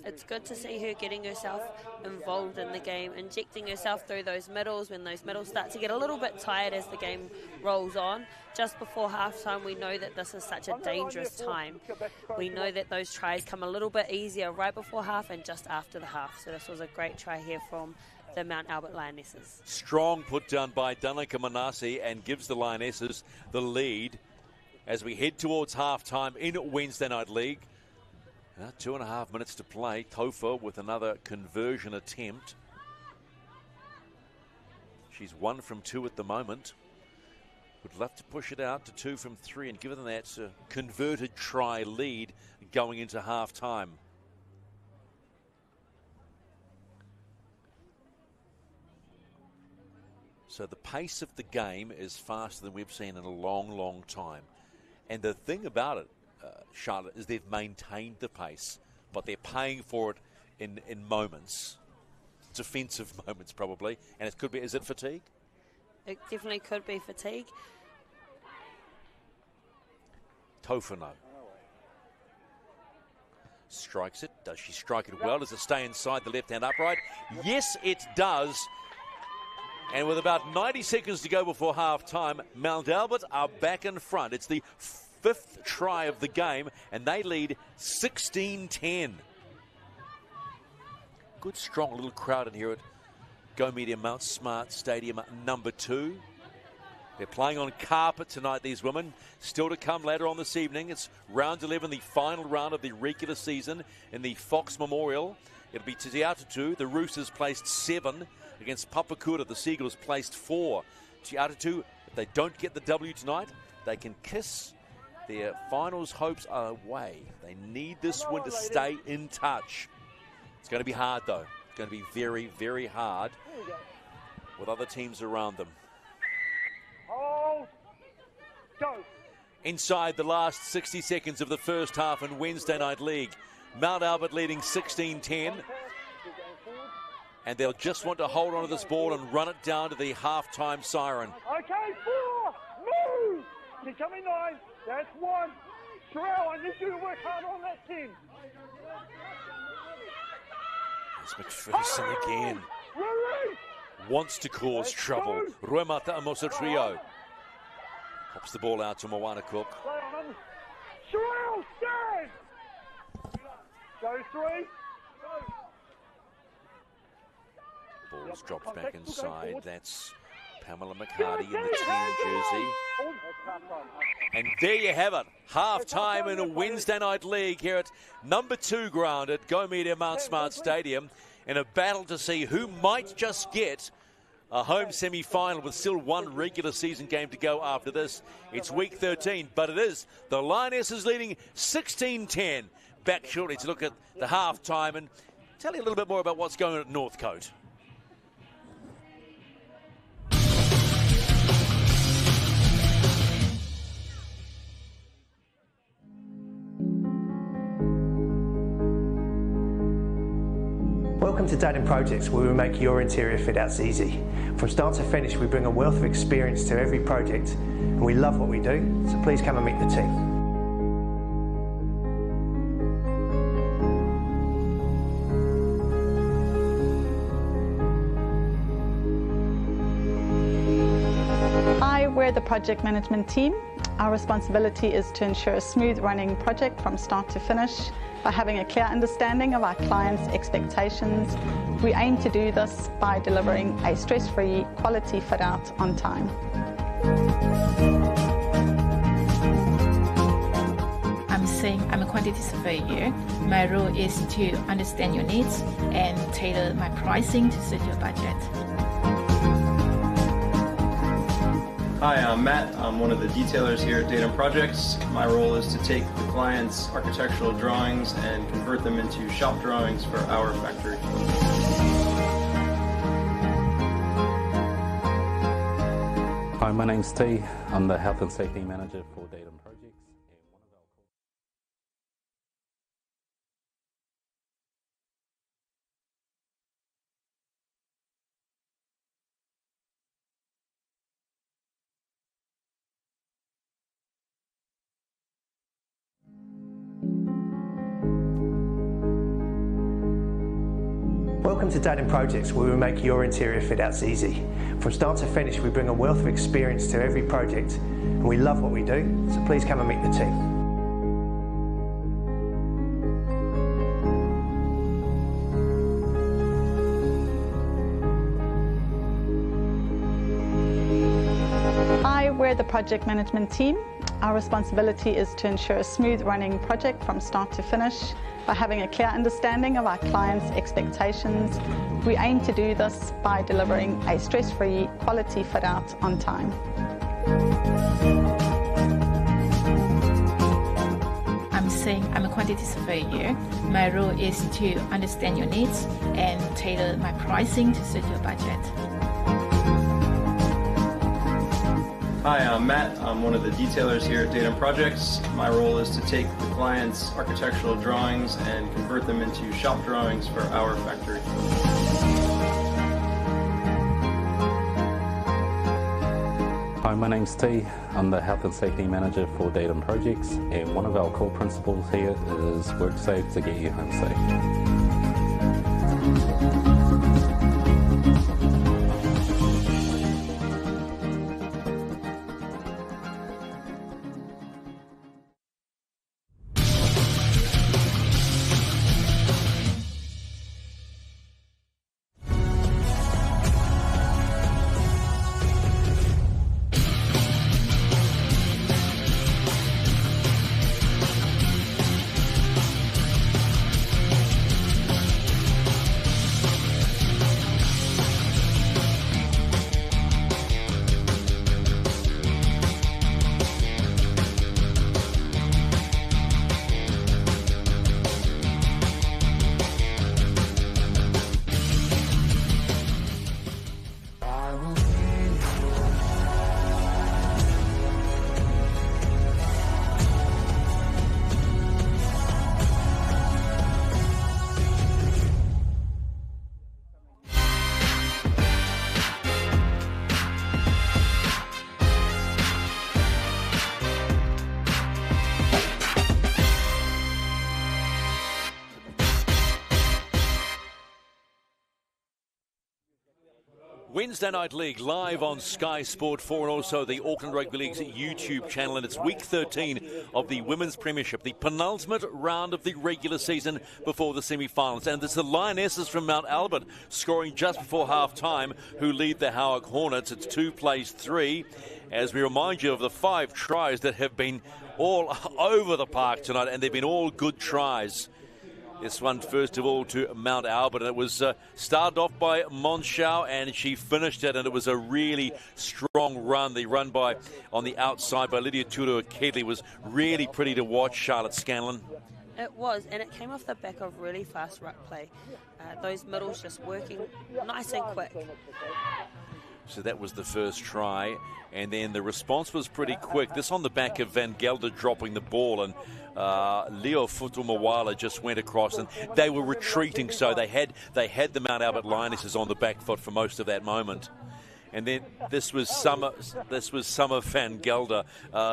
It's good to see her getting herself involved in the game, injecting herself through those middles when those middles start to get a little bit tired as the game rolls on. Just before halftime, we know that this is such a dangerous time. We know that those tries come a little bit easier right before half and just after the half. So this was a great try here from the Mount Albert Lionesses. Strong put down by Danica Manasseh and gives the Lionesses the lead as we head towards halftime in Wednesday Night League. 2.5 minutes to play. Tofa with another conversion attempt. She's 1 from 2 at the moment. Would love to push it out to 2 from 3 and give them that converted try lead going into half time. So the pace of the game is faster than we've seen in a long, long time. And the thing about it, Charlotte, is they've maintained the pace, but they're paying for it in moments. Defensive moments, probably. And it could be, is it fatigue? It definitely could be fatigue. Tofano. Strikes it. Does she strike it well? Does it stay inside the left-hand upright? Yes, it does. And with about 90 seconds to go before half-time, Mount Albert are back in front. It's the 5th try of the game, and they lead 16-10. Good, strong little crowd in here at Go Media Mount Smart Stadium number 2. They're playing on carpet tonight, these women. Still to come later on this evening. It's round 11, the final round of the regular season in the Fox Memorial. It'll be Te Atatu. The Roosters placed 7 against Papakura. The Seagulls placed 4. Te Atatu, if they don't get the W tonight, they can kiss their finals hopes away. They need this win to stay in touch. It's going to be hard, though. It's going to be very, very hard with other teams around them. Oh, go. Inside the last 60 seconds of the first half in Wednesday Night League, Mount Albert leading 16-10. and they'll just want to hold on to this ball and run it down to the half-time siren. Okay, 4, move! Keep coming 9, that's 1. Terrell, I need you to work hard on that 10. It's McPherson again. Release! Wants to cause trouble. Ruemata Amosa Trio. Pops the ball out to Moana Cook. Terrell, stand! Go 3. Ball's dropped back inside. That's Pamela McHardy in the 10 jersey. And there you have it. Half-time in a Wednesday Night League here at number 2 ground at Go Media Mount Smart Stadium in a battle to see who might just get a home semi-final with still one regular season game to go after this. It's week 13, but it is the Lionesses leading 16-10. Back shortly to look at the half-time and tell you a little bit more about what's going on at Northcote. Welcome to Datum Projects, where we make your interior fit outs easy. From start to finish, we bring a wealth of experience to every project, and we love what we do, so please come and meet the team. We're the project management team. Our responsibility is to ensure a smooth running project from start to finish by having a clear understanding of our clients' expectations. We aim to do this by delivering a stress-free quality fit out on time. I'm saying I'm a quantity surveyor. My role is to understand your needs and tailor my pricing to suit your budget. Hi, I'm Matt. I'm one of the detailers here at Datum Projects. My role is to take the client's architectural drawings and convert them into shop drawings for our factory. Hi, my name's T. I'm the Health and Safety Manager for Datum Projects. Welcome to Datum Projects, where we make your interior fit outs easy. From start to finish, we bring a wealth of experience to every project, and we love what we do, so please come and meet the team. Hi, we're the project management team. Our responsibility is to ensure a smooth running project from start to finish by having a clear understanding of our clients' expectations. We aim to do this by delivering a stress-free quality fit out on time. I'm saying I'm a quantity surveyor. My role is to understand your needs and tailor my pricing to suit your budget. Hi, I'm Matt. I'm one of the detailers here at Datum Projects. My role is to take the client's architectural drawings and convert them into shop drawings for our factory. Hi, my name's T. I'm the Health and Safety Manager for Datum Projects, and one of our core principles here is work safe to get you home safe. Wednesday Night League live on Sky Sport 4 and also the Auckland Rugby League's YouTube channel, and it's week 13 of the Women's Premiership, the penultimate round of the regular season before the semi-finals. And it's the Lionesses from Mount Albert scoring just before half-time who lead the Howick Hornets. It's 2-3 as we remind you of the 5 tries that have been all over the park tonight, and they've been all good tries. This one, first of all, to Mount Albert. And it was started off by Monschau, and she finished it, and it was a really strong run. The run on the outside by Lydia Tudor-Kedley was really pretty to watch, Charlotte Scanlon. It was, and it came off the back of really fast ruck play. Those middles just working nice and quick. So that was the first try, and then the response was pretty quick. This on the back of Van Gelder dropping the ball, and Leo Futumawala just went across, and they were retreating, so they had the Mount Albert Lionesses on the back foot for most of that moment. And then this was Summer Van Gelder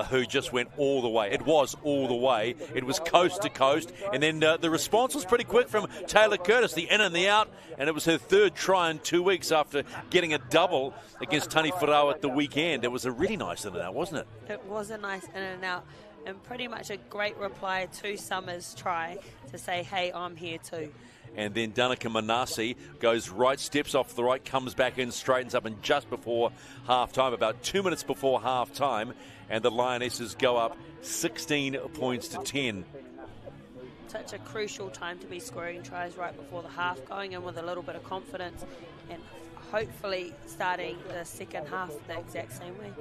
who just went all the way. It was all the way. It was coast to coast. And then the response was pretty quick from Taylor Curtis, the in and the out. And it was her third try in 2 weeks after getting a double against Tani Wharau at the weekend. It was a really nice in and out, wasn't it? It was a nice in and out. And pretty much a great reply to Summer's try to say, hey, I'm here too. And then Danica Manasi goes right, steps off the right, comes back in, straightens up, and just before half-time, about 2 minutes before half-time, and the Lionesses go up 16 points to 10. Such a crucial time to be scoring tries right before the half, going in with a little bit of confidence and hopefully starting the second half the exact same way.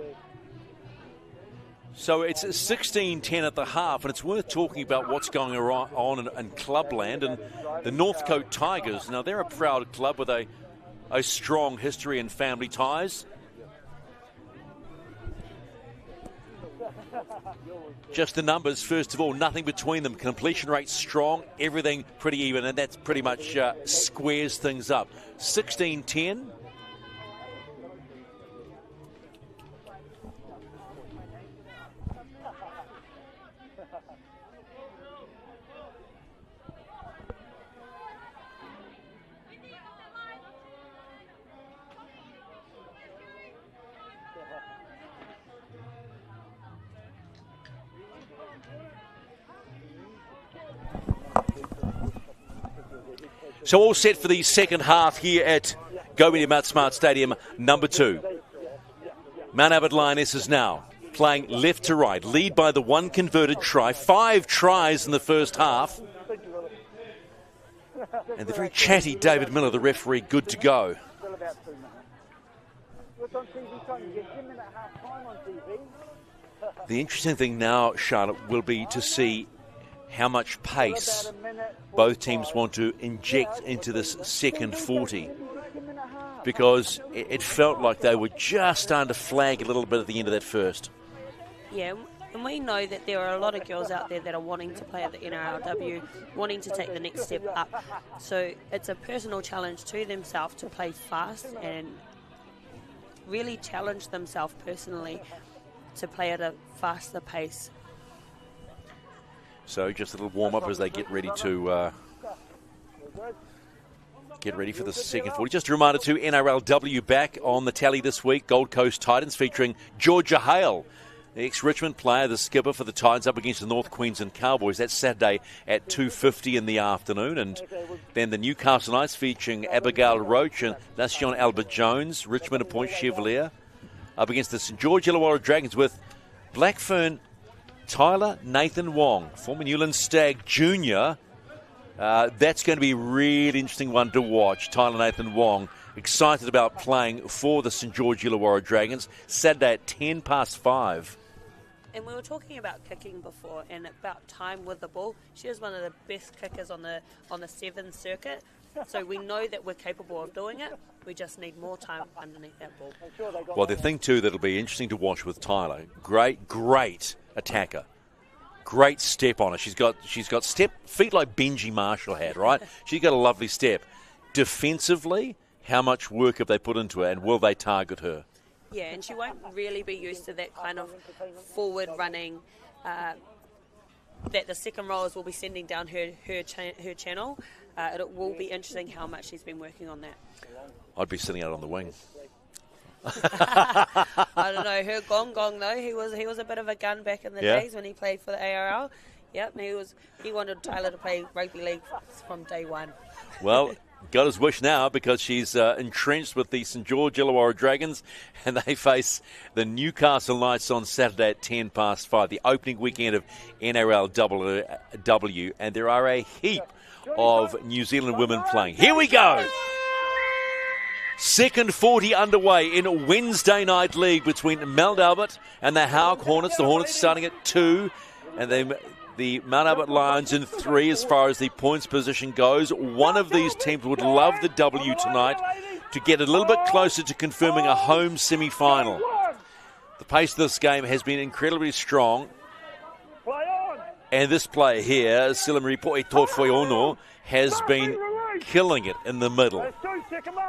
So it's 16-10 at the half, and it's worth talking about what's going on in Clubland. And the Northcote Tigers, now they're a proud club with a strong history and family ties. Just the numbers, first of all, nothing between them. Completion rate strong, everything pretty even, and that's pretty much squares things up. 16-10. So all set for the second half here at Go Media Mount Smart Stadium, number 2. Mount Albert Lionesses now playing left to right, lead by the one converted try, 5 tries in the first half. And the very chatty David Miller, the referee, good to go. The interesting thing now, Charlotte, will be to see how much pace both teams want to inject into this second 40, because it felt like they were just starting to flag a little bit at the end of that first. Yeah, and we know that there are a lot of girls out there that are wanting to play at the NRLW, wanting to take the next step up. So it's a personal challenge to themselves to play fast and really challenge themselves personally to play at a faster pace. So just a little warm-up as they get ready to get ready for the second 40. Just a reminder to NRLW back on the tally this week. Gold Coast Titans featuring Georgia Hale, the ex-Richmond player, the skipper for the Titans, up against the North Queensland Cowboys. That's Saturday at 2:50 in the afternoon. And then the Newcastle Knights featuring Abigail Roach and Nation Albert Jones, Richmond and Point Chevalier, up against the St George Illawarra Dragons with Blackfern Tyler Nathan Wong, former Newland Stag Jr. That's going to be a really interesting one to watch. Tyler Nathan Wong, excited about playing for the St George Illawarra Dragons, Saturday at 5:10. And we were talking about kicking before and about time with the ball. She is one of the best kickers on the 7 circuit. So we know that we're capable of doing it. We just need more time underneath that ball. Well, the thing too that'll be interesting to watch with Tyler, great attacker. Great step on her. She's got feet like Benji Marshall had, right? She's got a lovely step. Defensively, how much work have they put into her, and will they target her? Yeah, and she won't really be used to that kind of forward running that the second rowers will be sending down her channel. It will be interesting how much she's been working on that. I'd be sitting out on the wing. I don't know. Her Gong though, he was a bit of a gun back in the days when he played for the ARL. Yep, he wanted Tyler to play rugby league from day one. Well, got his wish now because she's entrenched with the St George Illawarra Dragons, and they face the Newcastle Knights on Saturday at 5:10, the opening weekend of NRLW, and there are a heap of New Zealand women playing. Here we go! Second 40 underway in Wednesday Night League between Mount Albert and the Howick Hornets. The Hornets starting at 2, and then the Mount Albert Lions in 3 as far as the points position goes. One of these teams would love the W tonight to get a little bit closer to confirming a home semi-final. The pace of this game has been incredibly strong. And this player here, Silamari Poetofoiono, has been killing it in the middle.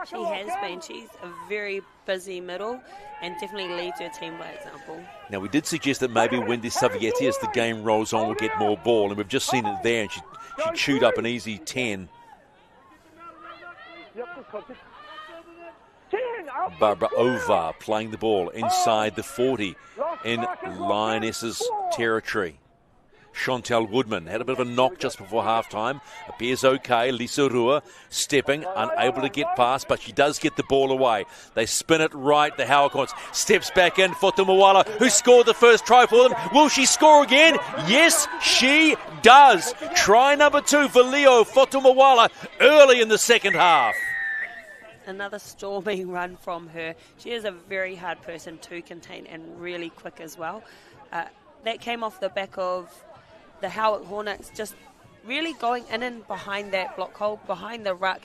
She has been. She's a very busy middle and definitely leads her team by example. Now, we did suggest that maybe Wendy Savietti, as the game rolls on, will get more ball, and we've just seen it there, and she chewed up an easy 10. Barbara Ovar playing the ball inside the 40 in Lionesses territory. Chantel Woodman had a bit of a knock just before halftime. Appears okay. Lisa Rua stepping, unable to get past, but she does get the ball away. They spin it right. The Howick Hornets steps back in. Fotumawala, who scored the first try for them. Will she score again? Yes, she does. Try number 2 for Leo Fotumawala early in the second half. Another storming run from her. She is a very hard person to contain and really quick as well. That came off the back of the Howick Hornets just really going in and behind that block hole, behind the ruck.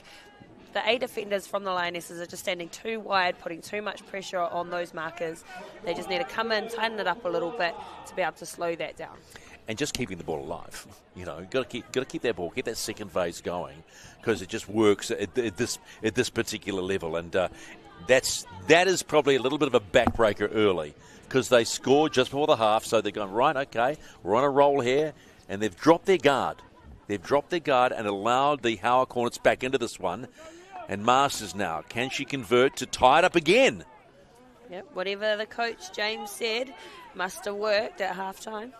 The 8 defenders from the Lionesses are just standing too wide, putting too much pressure on those markers. They just need to come in, tighten it up a little bit to be able to slow that down. And just keeping the ball alive. You know, got to keep that ball, keep that second phase going, because it just works at this particular level. And that is probably a little bit of a backbreaker early, because they scored just before the half, so they're going, right, okay, we're on a roll here, and they've dropped their guard. They've dropped their guard and allowed the Howick Hornets back into this one. And Masters now, can she convert to tie it up again? Yep, whatever the coach James said must have worked at halftime.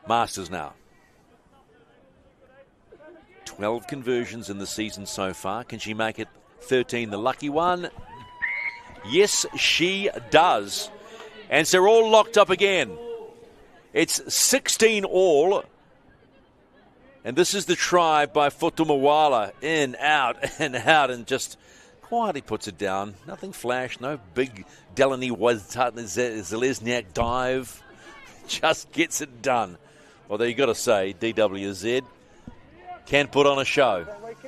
Masters now. 12 conversions in the season so far. Can she make it 13, the lucky one? Yes, she does. And so they're all locked up again. It's 16 all. And this is the try by Fotumawala. In, out, and just quietly puts it down. Nothing flash, no big Delaney Zelezniak dive. Just gets it done. Although you got to say, DWZ can put on a show.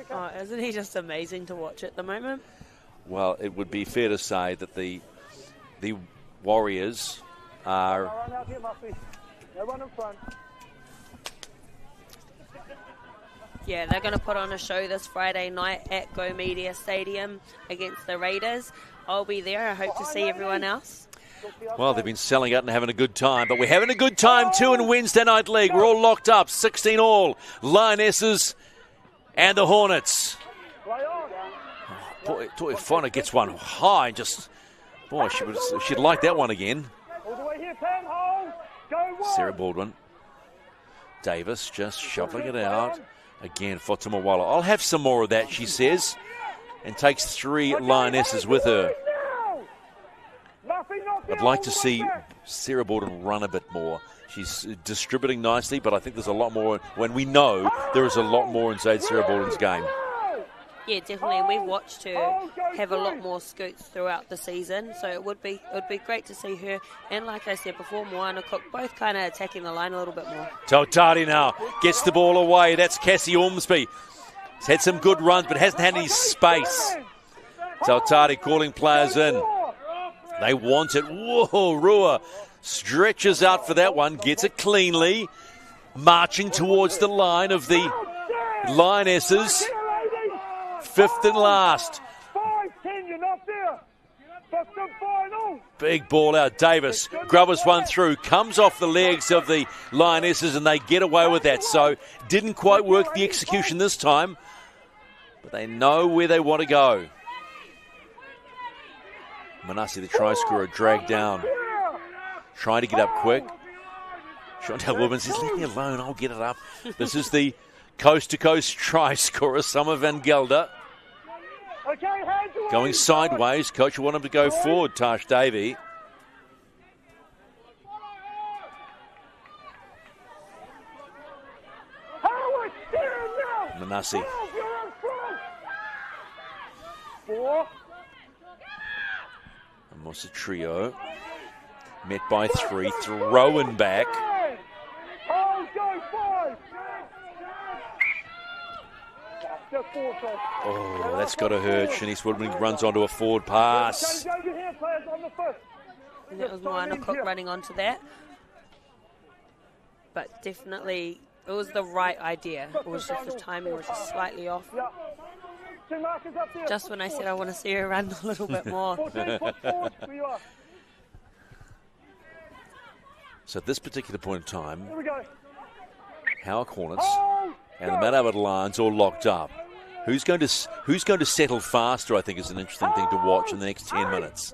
Oh, isn't he just amazing to watch at the moment? Well, it would be fair to say that the Warriors are... Yeah, they're going to put on a show this Friday night at Go Media Stadium against the Raiders. I'll be there. I hope to see everyone else. Well, they've been selling out and having a good time, but we're having a good time too in Wednesday Night League. We're all locked up, 16 all. Lionesses and the Hornets. Boy, Toifona gets one high. Just, boy, she'd like that one again. Sarah Baldwin. Davis just shoveling it out. Again, Fotumawala. I'll have some more of that, she says, and takes 3 Lionesses with her. I'd like to see Sarah Baldwin run a bit more. She's distributing nicely, but I think there's a lot more when we know there is a lot more inside Sarah Baldwin's game. Yeah, definitely. And we've watched her have a lot more scoots throughout the season, so it would be great to see her. And like I said before, Moana Cook both kind of attacking the line a little bit more. Tautari now gets the ball away. That's Cassie Ormsby. He's had some good runs, but hasn't had any space. Tautari calling players in. They want it. Whoa, Rua stretches out for that one, gets it cleanly, marching towards the line of the Lionesses. 5th and last. Big ball out. Davis grubbers one through, comes off the legs of the Lionesses, and they get away with that. So didn't quite work the execution this time. but they know where they want to go. Manassi, the try scorer, dragged down. Trying to get up quick. Chantal Woodman says, leave me alone, I'll get it up. This is the coast-to-coast try scorer, Summer Van Gelder. Going sideways. Coach will want him to go forward, Tash Davey. Manassi. Almost a trio. Met by 3. Throwing back. Oh, that's got to hurt. Shanice Woodman runs onto a forward pass. And that was Moana Cook running onto that. But definitely, it was the right idea. It was just the timing was just slightly off. Just when I said I want to see her run a little bit more. So at this particular point in time, Howick Hornets and the Mount Albert Lions all locked up. Who's going to settle faster, I think, is an interesting thing to watch in the next 10 minutes.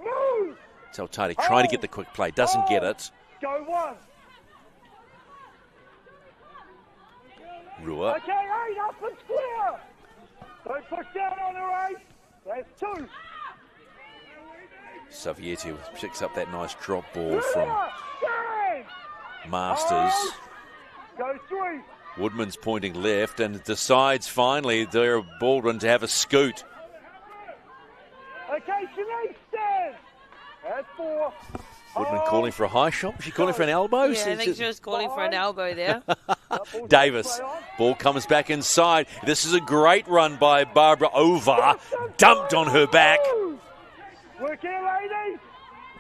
Tautati trying to get the quick play, doesn't get it. Rua. Okay, 8 up and square. Don't push down on her, 8. That's 2. Savietti picks up that nice drop ball from Masters. Go 3. Woodman's pointing left and decides finally they're Baldwin to have a scoot. Okay, Shanice, stand. That's 4. Woodman calling for a high shot. Was she calling for an elbow? Yeah, I think she was calling for an elbow there. Davis. Ball comes back inside. This is a great run by Barbara Ovar. Dumped on her back. Work here, ladies.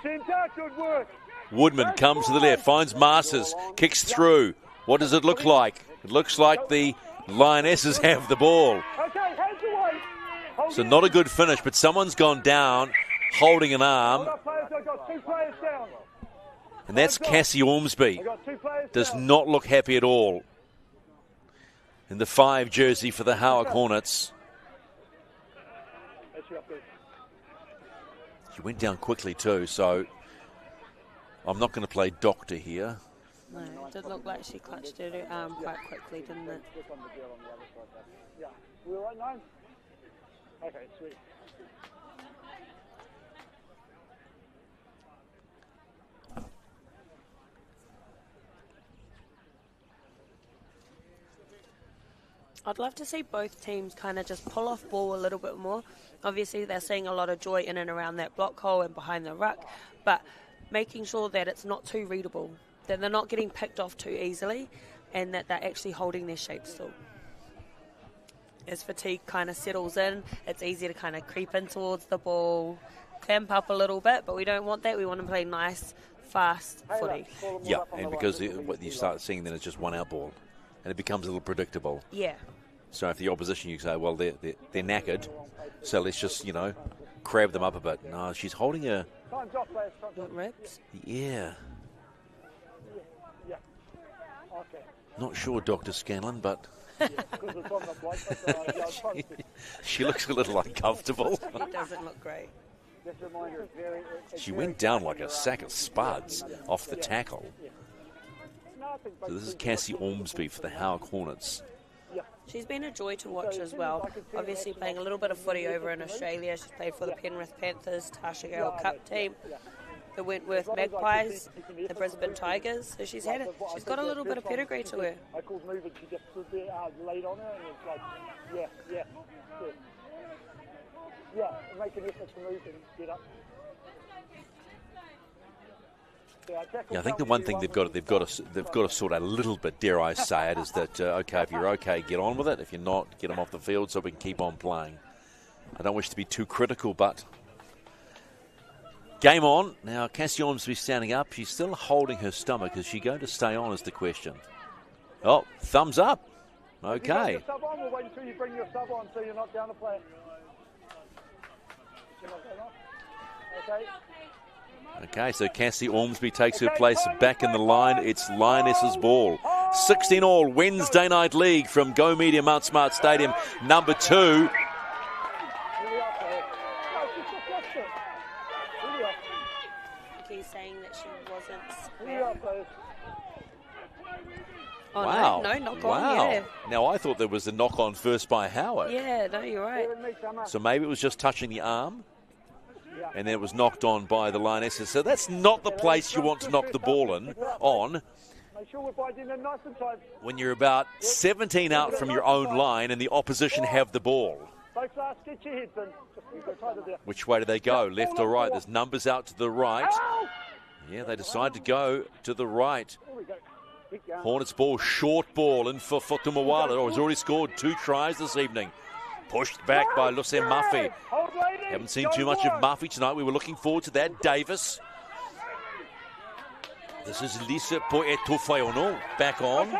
Cinta, good work. Woodman comes to the left, finds Masters, kicks through. What does it look like? It looks like the Lionesses have the ball. Okay, hands away. So not a good finish, but someone's gone down holding an arm. I've got 2 players down. And that's Cassie Ormsby. Does not look happy at all. In the 5 jersey for the Howick Hornets. She went down quickly too, so I'm not going to play doctor here. No, it did look like she clutched her arm quite quickly, didn't it? Yeah. We all right, 9? Okay, sweet. I'd love to see both teams kind of just pull off ball a little bit more. Obviously, they're seeing a lot of joy in and around that block hole and behind the ruck, but making sure that it's not too readable, that they're not getting picked off too easily, and that they're actually holding their shape still. As fatigue kind of settles in, it's easy to kind of creep in towards the ball, clamp up a little bit, but we don't want that. We want to play nice, fast footy. Yeah, and because what you start seeing then is just one out ball, and it becomes a little predictable. Yeah. So if the opposition, you say, well, they're knackered, so let's just, crab them up a bit. No, she's holding her. Ribs? Yeah. Yeah. Okay. Not sure, Dr. Scanlon, but she looks a little uncomfortable. It doesn't look great. She went down like a sack of spuds off the tackle. So this is Cassie Ormsby for the Howick Hornets. She's been a joy to watch as well. Obviously playing a little bit of footy over in Australia. She's played for the Penrith Panthers, Tasha Gale Cup team, the Wentworth Magpies, the Brisbane Tigers. So she's got a little bit of pedigree to her. Michael's moving, she just stood there, laid on her, and it's like, yeah, make an effort to move and get up. Yeah, I think the one thing they've got to sort out a little bit, dare I say it, is that okay, if you're okay, get on with it. If you're not, get them off the field so we can keep on playing. I don't wish to be too critical, but game on. Now Cassie Ormsby standing up. She's still holding her stomach. Is she going to stay on? Is the question. Oh, thumbs up. Okay. Sub on, we'll wait until you bring your sub on so you're not down to play. Okay. Okay, so Cassie Ormsby takes her place back in the line. It's Lionesses ball. 16 all, Wednesday Night League from Go Media Mount Smart Stadium, number 2. Oh, wow. No, knock on, Wow. yeah. Now, I thought there was a knock on first by Howick. Yeah, no, you're right. So maybe it was just touching the arm, and then it was knocked on by the Lionesses. So that's not the place you want to knock the ball on when you're about 17 out from your own line and the opposition have the ball. Which way do they go, left or right? There's numbers out to the right. Yeah, they decide to go to the right. Hornets ball, short ball in for Fotumawala. Oh, he's already scored 2 tries this evening. Pushed back by Lucien Murphy. Haven't seen too much of Murphy tonight. We were looking forward to that. Davis. This is Lisa Poetofayono back on.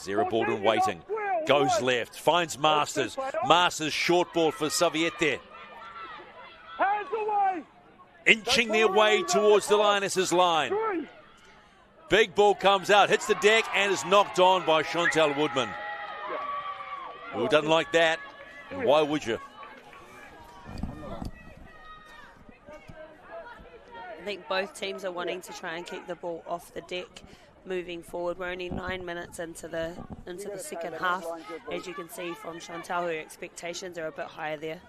Zero Baldwin waiting. Goes left. Finds Masters. Masters short ball for Saviete. Inching their way towards the Lionesses line. Big ball comes out, hits the deck, and is knocked on by Chantal Woodman. Who doesn't like that? And why would you? I think both teams are wanting to try and keep the ball off the deck moving forward. We're only 9 minutes into the second half. As you can see from Chantal, her expectations are a bit higher there.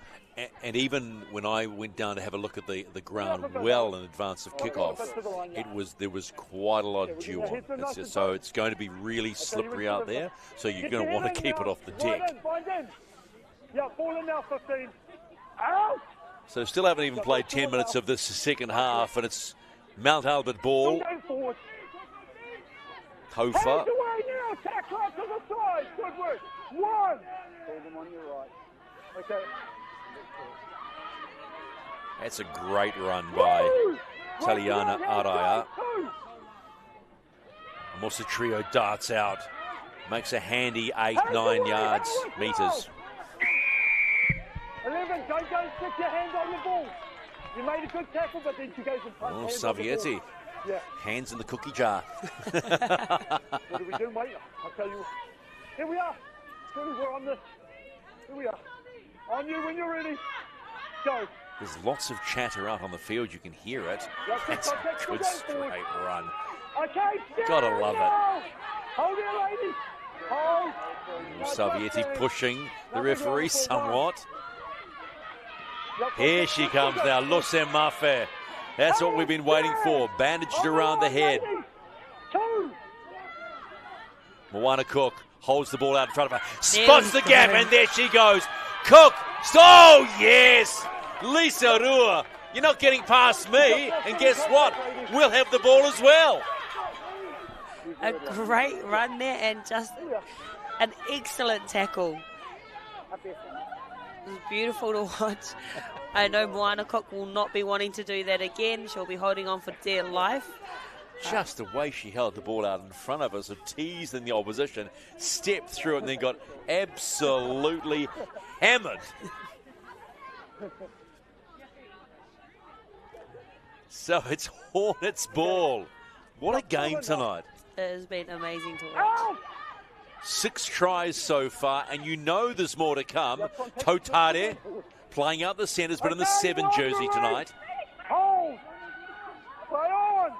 And even when I went down to have a look at the ground well in advance of kickoff, there was quite a lot of dew on. So it's going to be really slippery out there. So you're going to want to keep it off the deck. So still haven't even played 10 minutes of this second half, and it's Mount Albert ball. Hofa. That's a great run by Taliana Araya. Musa Trio darts out. Makes a handy 8-9 yards, meters. 11, don't go and stick your hand on the ball. You made a good tackle, but then she goes and punches. Oh, Saviete. Yeah. Hands in the cookie jar. What do we do, mate? I'll tell you. Here we are. We're on this. Here we are. On you when you're ready. Go. There's lots of chatter out on the field. You can hear it. That's a good straight run. Okay, gotta love it. Hold it, ladies. Hold. Saviete pushing the referee somewhat. Here she comes now, Lucien Murphy. That's what we've been waiting for. Bandaged around the head. Moana Cook holds the ball out in front of her. Spots the gap, and there she goes. Cook. Oh, yes. Lisa Rua. You're not getting past me. And guess what? We'll have the ball as well. A great run there and just an excellent tackle. It was beautiful to watch. I know Moana Cook will not be wanting to do that again. She'll be holding on for dear life. Just the way she held the ball out in front of us, teased in the opposition, stepped through it, and then got absolutely hammered. So it's Hornets ball. What a game tonight. It has been amazing to watch. 6 tries so far, and you know there's more to come. Totare playing out the centres, but in the 7 jersey tonight. Hold. Play on.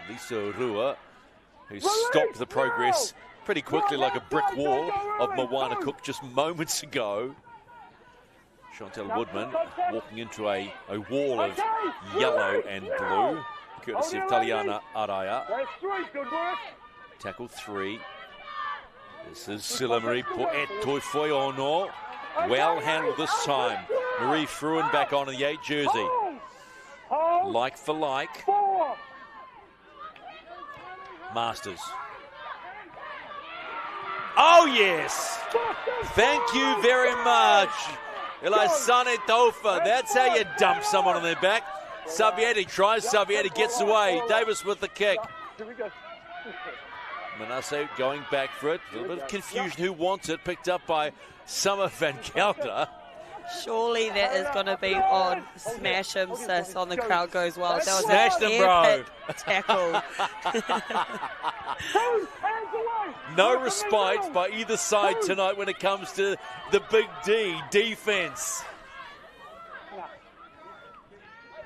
Lisa Rua, who stopped the progress pretty quickly like a brick wall of Moana Cook just moments ago. Chantal Woodman walking into a wall of yellow and blue, courtesy of Taliana Araya. Tackle 3. This is Silamari Poetofayono. Well handled this time. Marie Fruin back on in the 8 jersey. Like for like. Masters. Oh, yes. Thank you very much. Elisane Tofa. That's how you dump someone on their back. Saviete tries. Saviete gets away. Davis with the kick. Manasseh going back for it. A little bit of confusion who wants it. Picked up by Summer Van Gelder. Surely that is going to be on Smash Him, sis, on the crowd goes wild. That was Smashed him, bro. Tackle. No respite by either side tonight when it comes to the Big D defense.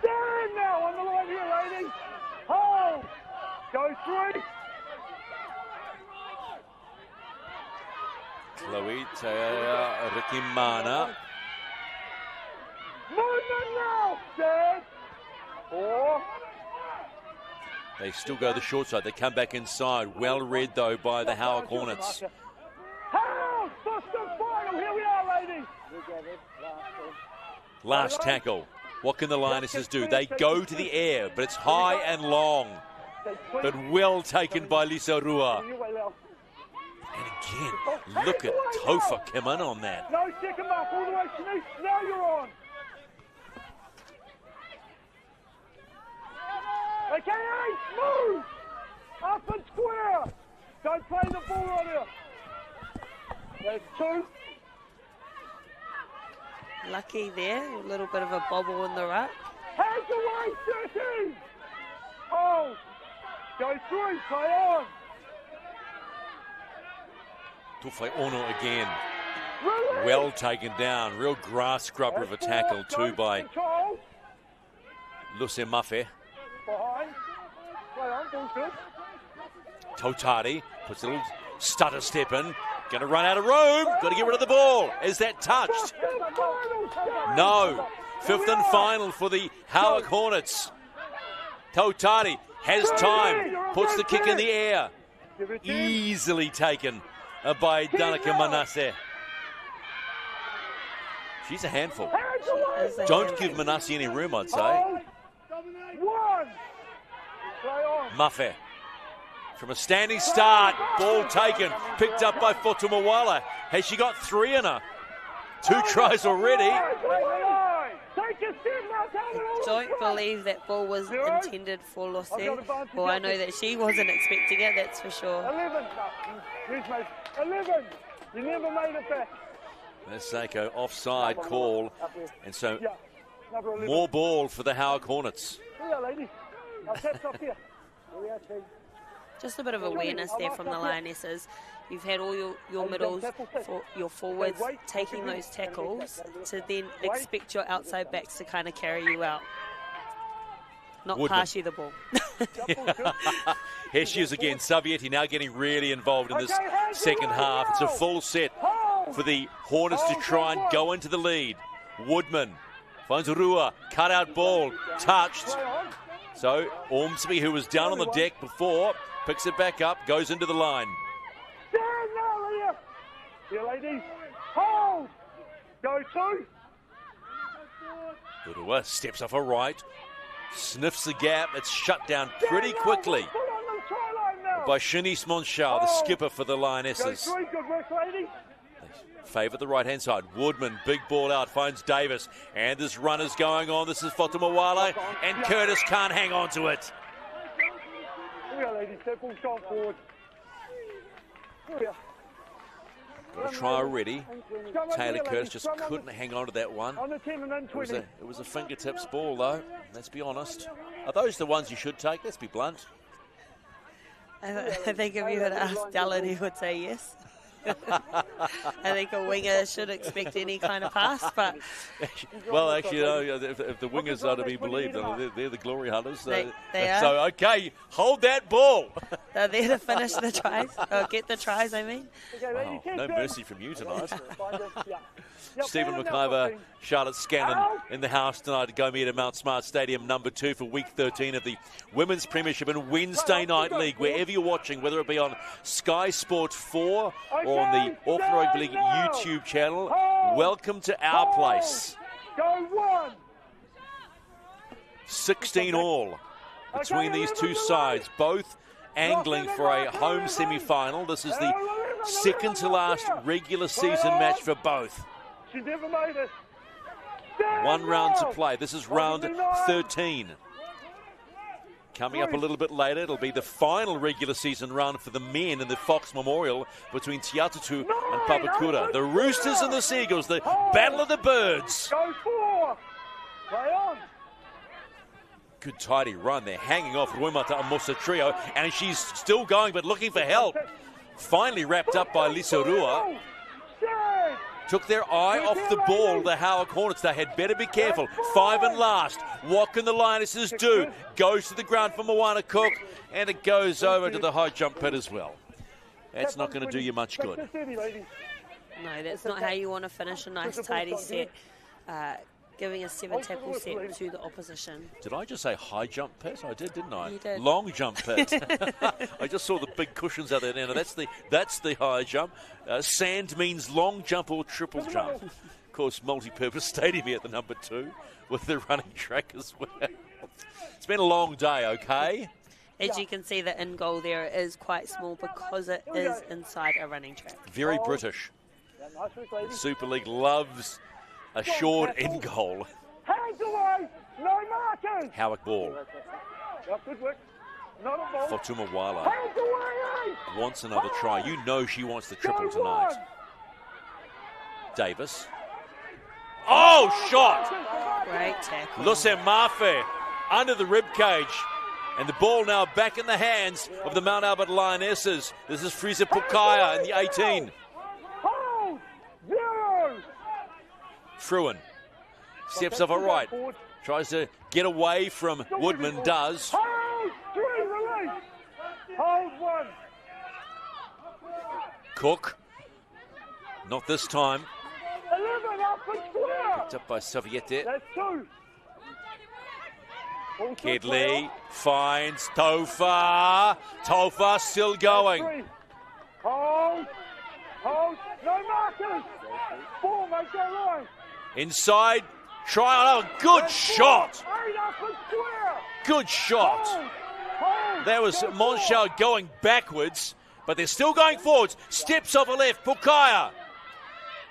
They're in now on the line here, ladies. Hold. Go 3. Chloe Rikimana. Movement now, Dad. 4. They still go the short side. They come back inside. Well read, though, by the Howick Hornets. Hold. First and final. Here we are, ladies. Last tackle. What can the Lionesses do? They go to the air, but it's high and long. But well taken by Lisa Rua. And again, look at Tofa come in on that. No second mark all the way, Shanice. Now you're on. Okay, Ace, move. Up and square. Don't play the ball on here. There's 2. Lucky there, a little bit of a bobble in the ruck. Hands away, 13. Oh, go 3, play on. Tufai Ono again. Well taken down. Real grass scrubber of a tackle too by Luce Mafe. Behind. Play on, ball's good. Totari puts a little stutter step in. Going to run out of room. Got to get rid of the ball. Is that touched? No. 5th and final for the Howick Hornets. Totari has time. Puts the kick in the air. Easily taken by Danica Manasseh. She's a handful. Don't give Manasseh any room, I'd say. Mafe. From a standing start, ball taken, picked up by Fotumawala. Has she got 3 in her? 2 tries already. I don't believe that ball was intended for Luce. Well, I know that she wasn't expecting it, that's for sure. 11. You never made it back. There's Seiko offside call. And so more ball for the Howick Hornets. Just a bit of awareness there from the Lionesses. You've had all your middles, for your forwards, taking those tackles to then expect your outside backs to kind of carry you out. Not Woodman. pass you the ball. Here she is again. Savietti now getting really involved in this second half. It's a full set for the Hornets to try and go into the lead. Woodman finds Rua, cut out ball, touched. So Ormsby, who was down on the deck before, picks it back up, goes into the line. Here, ladies. Hold. Go 2. Rua steps off her right, sniffs the gap. It's shut down pretty quickly by Shanice Monchal, the skipper for the Lionesses. Go 3. Good work, ladies. Favour the right-hand side. Woodman, big ball out, finds Davis. And this run is going on. This is Fotumawala, and Curtis can't hang on to it. Here, ladies. That ball's gone forward. Here. Got a try already. Taylor Curtis just couldn't hang on to that one. It was a fingertips ball, though. Let's be honest. Are those the ones you should take? Let's be blunt. I think if you had asked Dallin, he would say yes. I think a winger should expect any kind of pass, but... Well, actually, you know, if the wingers are to be believed, they're the glory hunters. They are. So, okay, hold that ball. They're there to finish the tries, or get the tries, I mean. Oh, no mercy from you tonight. Stephen McIver, Charlotte Scanlon in the house tonight to go meet at Mount Smart Stadium, number 2 for week 13 of the Women's Premiership and Wednesday Night League. Wherever you're watching, whether it be on Sky Sport 4 or on the Auckland Rugby League YouTube channel, welcome to our place. 16 all between these two sides, both angling for a home semi-final. This is the second to last regular season match for both. She never made it. 1 round to play. This is round 13. Coming up a little bit later, it'll be the final regular season round for the men in the Fox Memorial between Tiatutu and Papakura. The Roosters and the Seagulls, the battle of the birds. Go 4. Play on. Good tidy run. They're hanging off Ruimata and Musa Trio, and she's still going but looking for help. Finally wrapped up by Lisa Rua. took their eye off the ball, the Howick Hornets. They had better be careful. 5 and last. What can the Lionesses do? Goes to the ground for Moana Cook, and it goes over to the high jump pit as well. That's not going to do you much good. No, that's not how you want to finish a nice tidy set. Giving a 7 tackle set to the opposition. Did I just say high jump pit? I did, didn't I? You did. Long jump pit. I just saw the big cushions out there. Now that's the high jump. Sand means long jump or triple jump. Of course, multi-purpose stadium here at the number 2 with the running track as well. It's been a long day, okay? As you can see, the in goal there is quite small because it is inside a running track. Very British. The Super League loves a short end goal. Hands away! No markers! Howick ball. Good work. Not a ball. Fortuna Wala Hands away! wants another try. You know she wants the triple tonight. Davis. Oh, shot! Great tackle. Luce Mafe under the rib cage. And the ball now back in the hands of the Mount Albert Lionesses. This is Frieza Pukaya in the 18. Fruin steps off a right, tries to get away from Woodman, does. Hold 3, release. Hold 1. Cook, not this time. 11 up and square. Picked up by Soviete. That's 2. Kedley finds Tofa. Tofa still going. 3. Hold. Hold. No markers. 4, make that line. Inside, try. Oh, good shot. 8 up and square. Good shot. There was Monchal going backwards, but they're still going forwards. Steps off a left, Pukaya.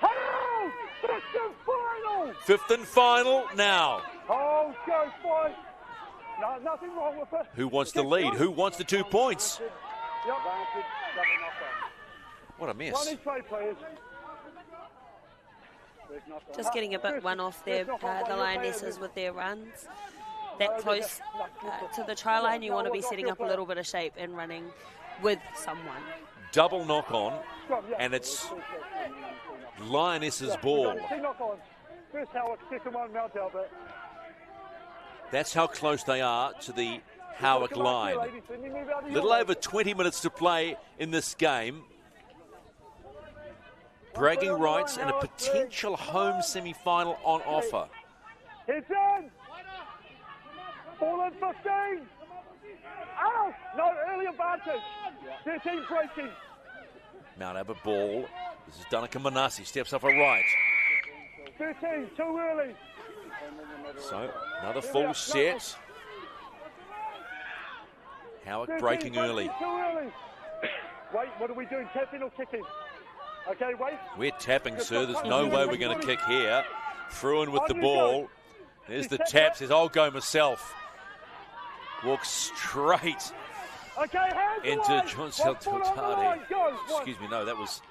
Hold. 5th and final. 5th and final now. Hold, go, 5. No, nothing wrong with it. Who wants the lead? Who wants the 2 points? Yep. What a mess. One each way, players. Just getting a bit one off there, the Lionesses with their runs. That close to the try line, you want to be setting up a little bit of shape and running with someone. Double knock on, and it's Lionesses' ball. First Howick, second one, Mount Albert. That's how close they are to the Howick line. Little over 20 minutes to play in this game. Bragging rights and a potential home semi-final on offer. Heads in! Ball in 15! Ow! No, early advantage! 13 breaking. Mount Albert ball. This is Danica Manasi, steps off a right. 13, too early. So, another full set. Howick breaking early. Too early. Wait, what are we doing? Tapping or kicking? Okay, wait. We're tapping, sir. There's no way we're going to kick here. Fruin with the ball. There's the tap. Says, I'll go myself. Walks straight into John Saltotari. Excuse me, no, that was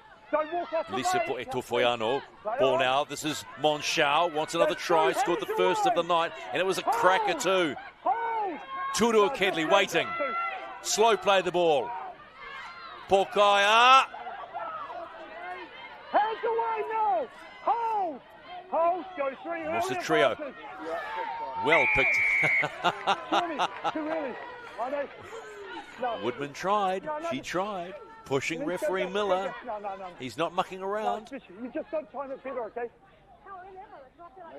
Lisa Etofoiano. Ball now. This is Monchal. Wants another try. Scored the first of the night. And it was a cracker too. Tudu Kedley waiting. Slow play the ball. Pokaya. Hands away now. Hold. Hold. Go 3. What's the trio? Well picked. Too early. No. Woodman tried. She tried. Pushing referee Miller. No. He's not mucking around. No, you just don't time it better, okay?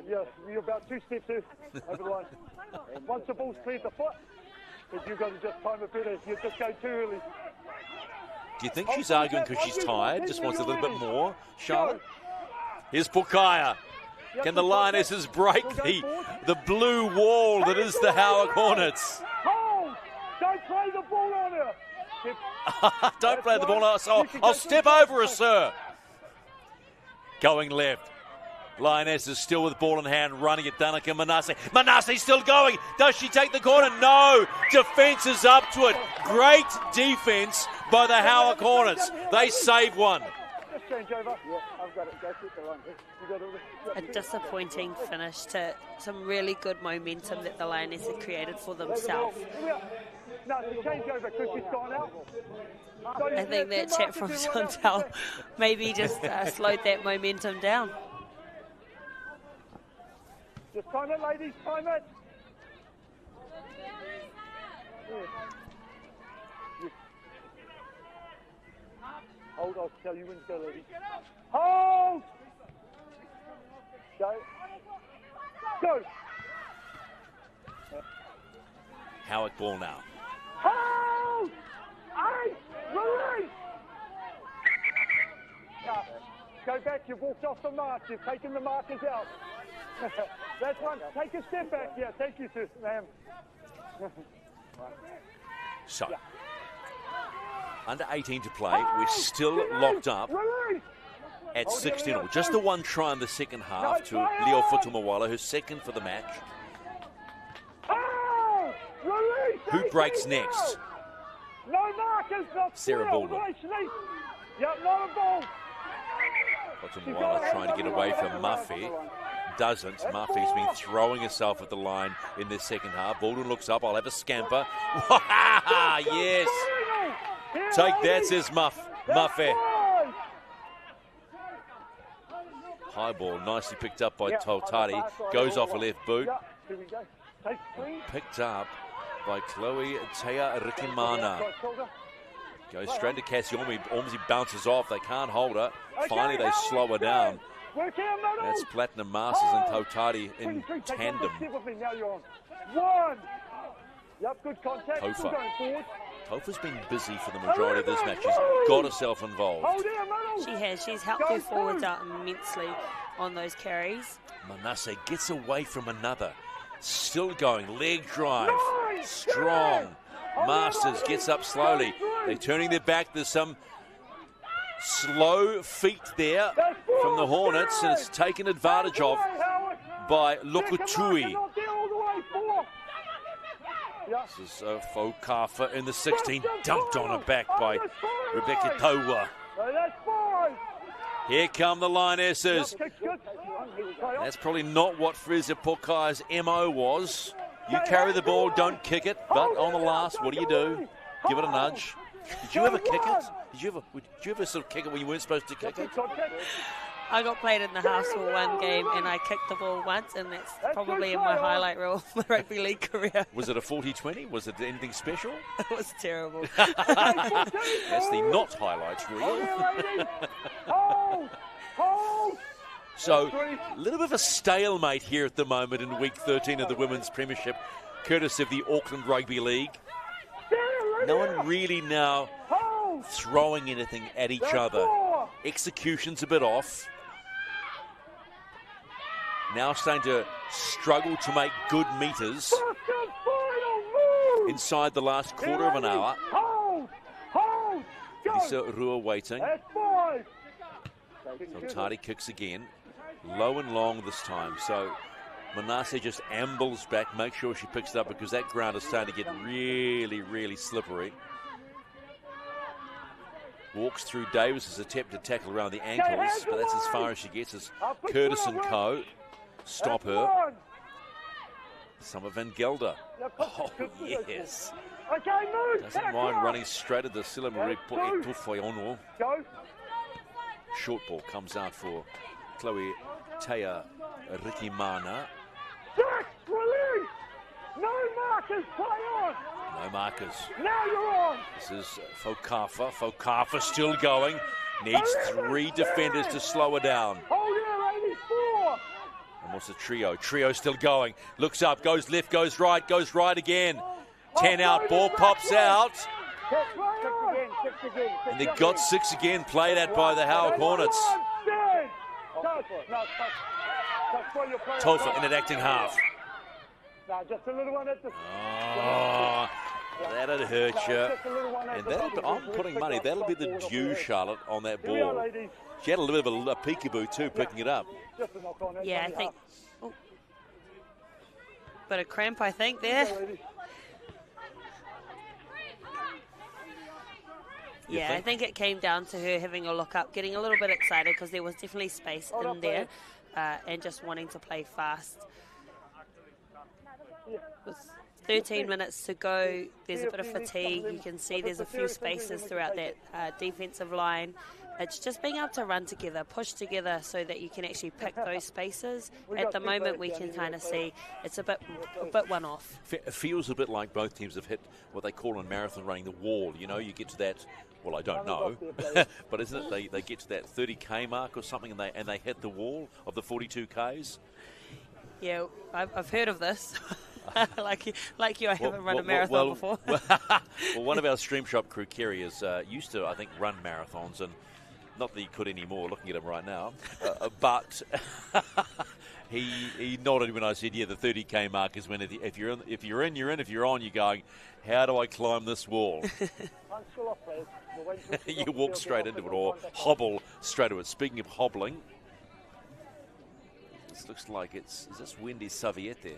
Yes, you're about 2 steps over the line. Once the ball's cleared the foot, you've got to just time it better. You just go too early. Do you think she's arguing because she's tired? Just wants a little bit more, Charlotte? Here's Pukaya. Can the Lionesses break the blue wall that is the Howick Hornets? Hold! Don't play the ball on her! Don't play the ball on her. I'll step over her, sir. Going left. Lionesses still with ball in hand, running at Danica Manasi. Manasi still going. Does she take the corner? No. Defence is up to it. Great defence by the Howick Hornets. They save one. A disappointing finish to some really good momentum that the Lionesses created for themselves. No, the change over because she's gone out. I think that chat from Chantal maybe just slowed that momentum down. Just time it, ladies, time it. Hold, I'll tell you when to go, ladies. Hold! Go. Go! Howick ball now. Hold! Eight! Release! No. Go back, you've walked off the mark, you've taken the markers out. That's one, take a step back. Yeah, thank you, sis, ma'am. So, under 18 to play, we're still locked up at 16-all. Just the one try in the second half to Leo Futumawala, who's second for the match. Who breaks next? No markers, not Sarah Baldwin. Yep, not a ball. Futumawala trying to get away from Muffy. Doesn't. Muffy's been throwing herself at the line in this second half. Baldwin looks up. I'll have a scamper. Yes. Take that, says Muffy. High ball, nicely picked up by Toltari. Goes off a left boot. Picked up by Chloe Tea Rikimana. Goes straight to Cassiomi. Ormsey bounces off. They can't hold her. Finally, they slow her down. That's Platinum Masters and Totati in tandem. Now you're on. One. Yep, good contact. Tofa. Tofa's been busy for the majority of this match. She's got herself involved. She has. She's helped her forwards out immensely on those carries. Manasseh gets away from another. Still going. Leg drive. Strong. Masters gets up slowly. They're turning their back. There's some slow feet there from the Hornets, and it's taken advantage of by Lokutui. This is Fokafa in the 16, dumped on her back by Rebecca Towa. Here come the Lionesses. That's probably not what Fraser Pokai's MO was. You carry the ball, don't kick it, but on the last, what do? Give it a nudge. Did you ever kick it? Did you ever sort of kick it when you weren't supposed to kick it? I got played in the house for one game and I kicked the ball once, and that's probably in my highlight reel of my rugby league career. Was it a 40-20? Was it anything special? It was terrible. That's the not highlights reel. So, a little bit of a stalemate here at the moment in week 13 of the Women's Premiership, courtesy of the Auckland Rugby League. No one really now throwing anything at each other. Execution's a bit off. Now starting to struggle to make good meters inside the last quarter of an hour. Lisa Rua waiting. So Tadi kicks again. Low and long this time. So Manasseh just ambles back, make sure she picks it up because that ground is starting to get really, really slippery. Walks through Davis's attempt to tackle around the ankles, but that's as far as she gets as Curtis and Co. Stop her. Summer Van Gelder. Oh, yes. Doesn't mind running straight at the Silamari Pufoyono. Short ball comes out for Chloe Tea Rikimana. Release! No markers, play on! No markers. Now you're on! This is Fokafa. Fokafa still going. Needs three defenders to slow her down. Hold it, ladies, 4! And what's the trio? Trio still going. Looks up, goes left, goes right again. 10 out, ball pops out. And they got 6 again, played at by the Howick Hornets. Tofa in an acting half. Just a little one at the... Oh, that'd hurt you. And I'm putting money. That'll be the due, Charlotte, on that ball. She had a little bit of a peekaboo too, picking it up. Yeah, I think... Oh. Bit of cramp, I think, there. Yeah, I think it came down to her having a look up, getting a little bit excited because there was definitely space in there and just wanting to play fast. 13 minutes to go. There's a bit of fatigue. You can see there's a few spaces throughout that defensive line. It's just being able to run together, push together so that you can actually pick those spaces. At the moment, we can kind of see it's a bit one-off. It feels a bit like both teams have hit what they call in marathon running the wall. You know, you get to that, well, I don't know, but isn't it they get to that 30K mark or something and they hit the wall of the 42Ks? Yeah, I've heard of this. like you, I haven't run a marathon before. Well, one of our Stream Shop crew, Kerry, used to, I think, run marathons, and not that he could anymore, looking at him right now, but he nodded when I said, yeah, the 30K mark is when if you're in, you're in. If you're on, you're going, how do I climb this wall? You walk straight into it or hobble straight to it. Speaking of hobbling, this looks like is this Wendy Saviete?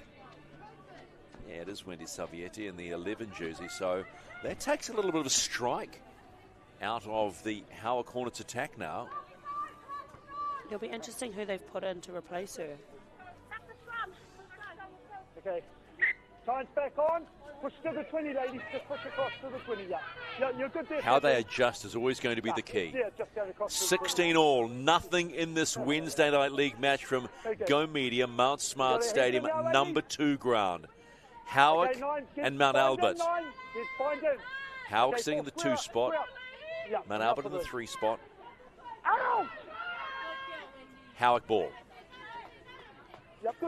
Yeah, it is Wendy Saviete in the 11 jersey, so that takes a little bit of a strike out of the Howick Hornets attack now. It'll be interesting who they've put in to replace her. Okay, time's back on. Push to the 20, ladies. Just push across to the 20, yeah. You're good there. How they adjust is always going to be the key. 16 all, nothing in this Wednesday Night League match from Go Media, Mount Smart Stadium, number 2 ground. Howick and Mount Albert. Howick sitting in the 2 spot. Mount Albert in the 3 spot. Howick ball.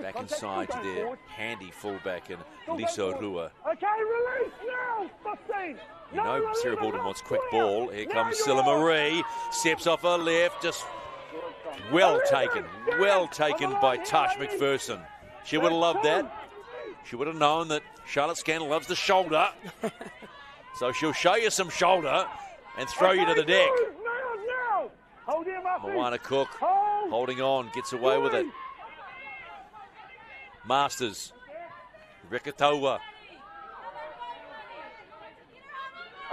Back inside to their handy fullback and Lisa Rua. Okay, release now, 15. You know Sarah Baldwin wants quick ball. Here comes Silla Marie. Steps off her left. Just well taken by Tash McPherson. She would have loved that. She would have known that Charlotte Scanlon loves the shoulder. So she'll show you some shoulder and throw you to the deck. Moana Cook holding on, gets away with it. Masters, Rikatoa.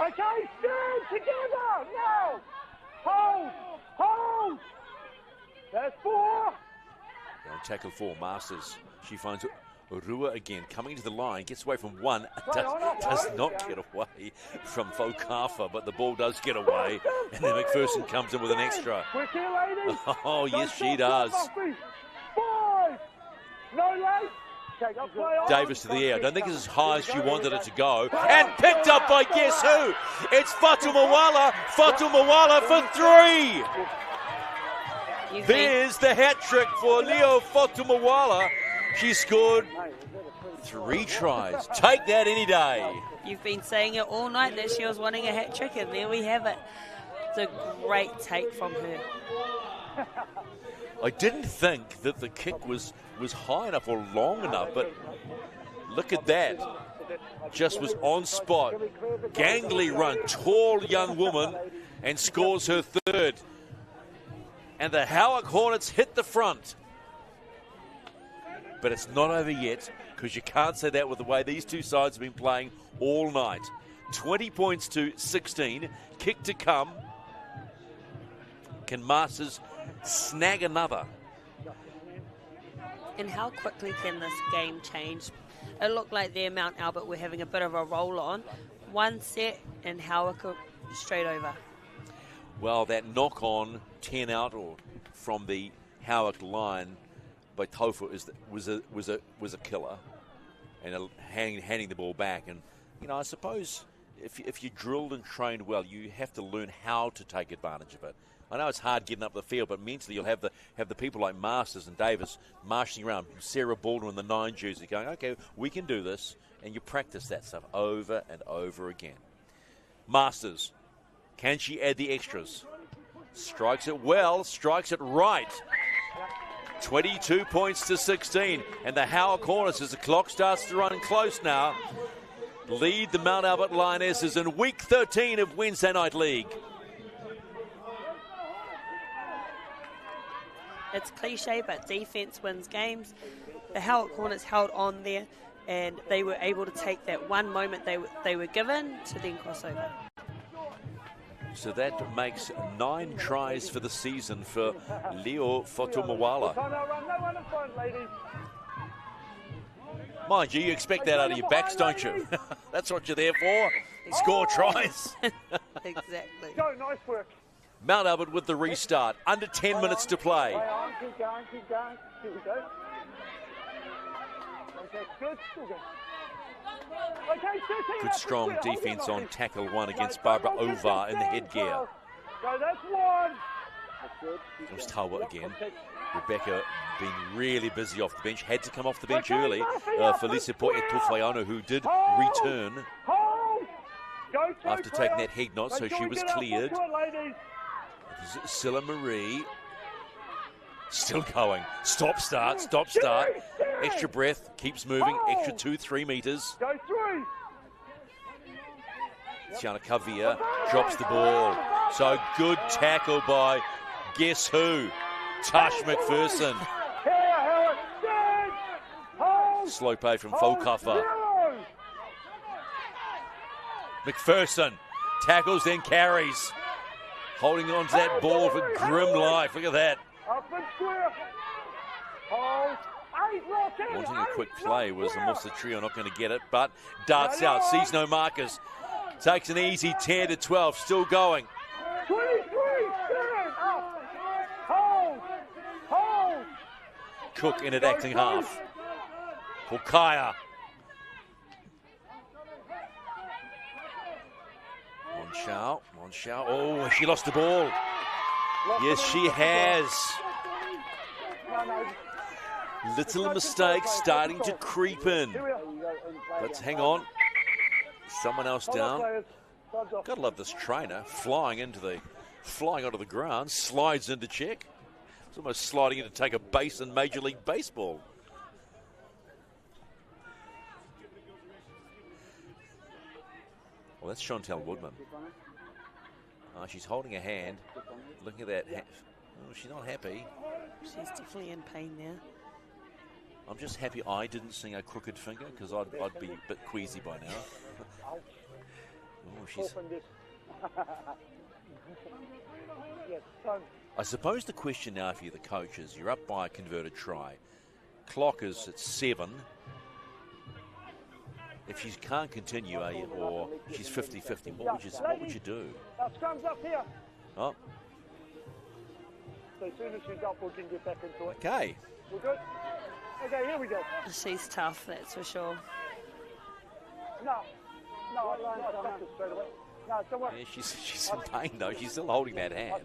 Okay, stand together now. Hold. That's 4. On tackle 4, Masters. She finds Rua again, coming to the line, gets away from 1, does not get away from Fokafa, but the ball does get away, and then McPherson comes in with an extra. Oh, yes, she does. 5. No late. Davis to the air. I don't think it's as high as she wanted it to go. And picked up by guess who? It's Fatumawala. Fatumawala for 3. There's the hat trick for Leo Fatumawala. She scored 3 tries. Take that any day. You've been saying it all night that she was wanting a hat trick, and there we have it. It's a great take from her. I didn't think that the kick was high enough or long enough, but look at that. Just was on spot. Gangly run, tall young woman, and scores her 3rd. And the Howick Hornets hit the front. But it's not over yet, because you can't say that with the way these two sides have been playing all night. 20 points to 16. Kick to come. Can Masters snag another? And how quickly can this game change? It looked like their Mount Albert were having a bit of a roll on. 1 set and Howick straight over. Well, that knock on 10 out or from the Howick line by Tofu was a killer, and handing the ball back. And you know, I suppose if you drilled and trained well, you have to learn how to take advantage of it. I know it's hard getting up the field, but mentally you'll have the people like Masters and Davis marching around, Sarah Baldwin in the 9 jersey going, okay, we can do this, and you practice that stuff over and over again. Masters, can she add the extras? Strikes it well, strikes it right. 22 points to 16, and the Howick Hornets, as the clock starts to run close now, lead the Mount Albert Lionesses in week 13 of Wednesday Night League. It's cliche, but defense wins games. The Howick Hornets held on there, and they were able to take that one moment they were given to then cross over. So that makes 9 tries for the season for Leo Fotumawala. Mind you expect that out of your backs, don't you? That's what you're there for. Score tries. Exactly. Go, nice work. Mount Albert with the restart. Under 10 minutes to play. Play on, keep going, keep going. Here we go. Okay, good, still good. Okay, 13. Good strong defence on tackle one against Barbara Ovar in the headgear. Go, that's one. It was Tawa again. Rebecca being really busy off the bench. Had to come off the bench early. Felicia Poetofaiano, who did return after taking that head knot, so she was cleared. Scylla Marie still going. Stop, start. Extra breath, keeps moving. Extra 2-3 metres. Go through. Tiana Kavia drops the ball. So good tackle by guess who? Tash McPherson. Slow play from Folkuffer. McPherson tackles, then carries. Holding on to that ball for grim life. Look at that. Wanting a quick play was almost the trio not going to get it, but darts out, sees no markers. Takes an easy 10 to 12, still going. 23, hold. Cook in at acting half. For Kaya. Monchau. Oh, she lost the ball. Yes, she has. Little mistakes starting to creep in. But hang on. Someone else down. Gotta love this trainer flying onto the ground, slides into check. It's almost sliding in to take a base in Major League Baseball. Well, that's Chantel Woodman. She's holding a hand. Looking at that. Oh, she's not happy. She's definitely in pain there. I'm just happy I didn't sing a crooked finger, because I'd be a bit queasy by now. Oh, she's... I suppose the question now for you, the coaches, you're up by a converted try. Clock is at 7. If she can't continue, or she's 50-50, what would you do? Scrum's up here. Oh. So as soon as she's up, we can get back into it. Okay. We're good? Okay, here we go. She's tough, that's for sure. No, I straight away. No, don't worry. Yeah, she's in pain, though. She's still holding that hand.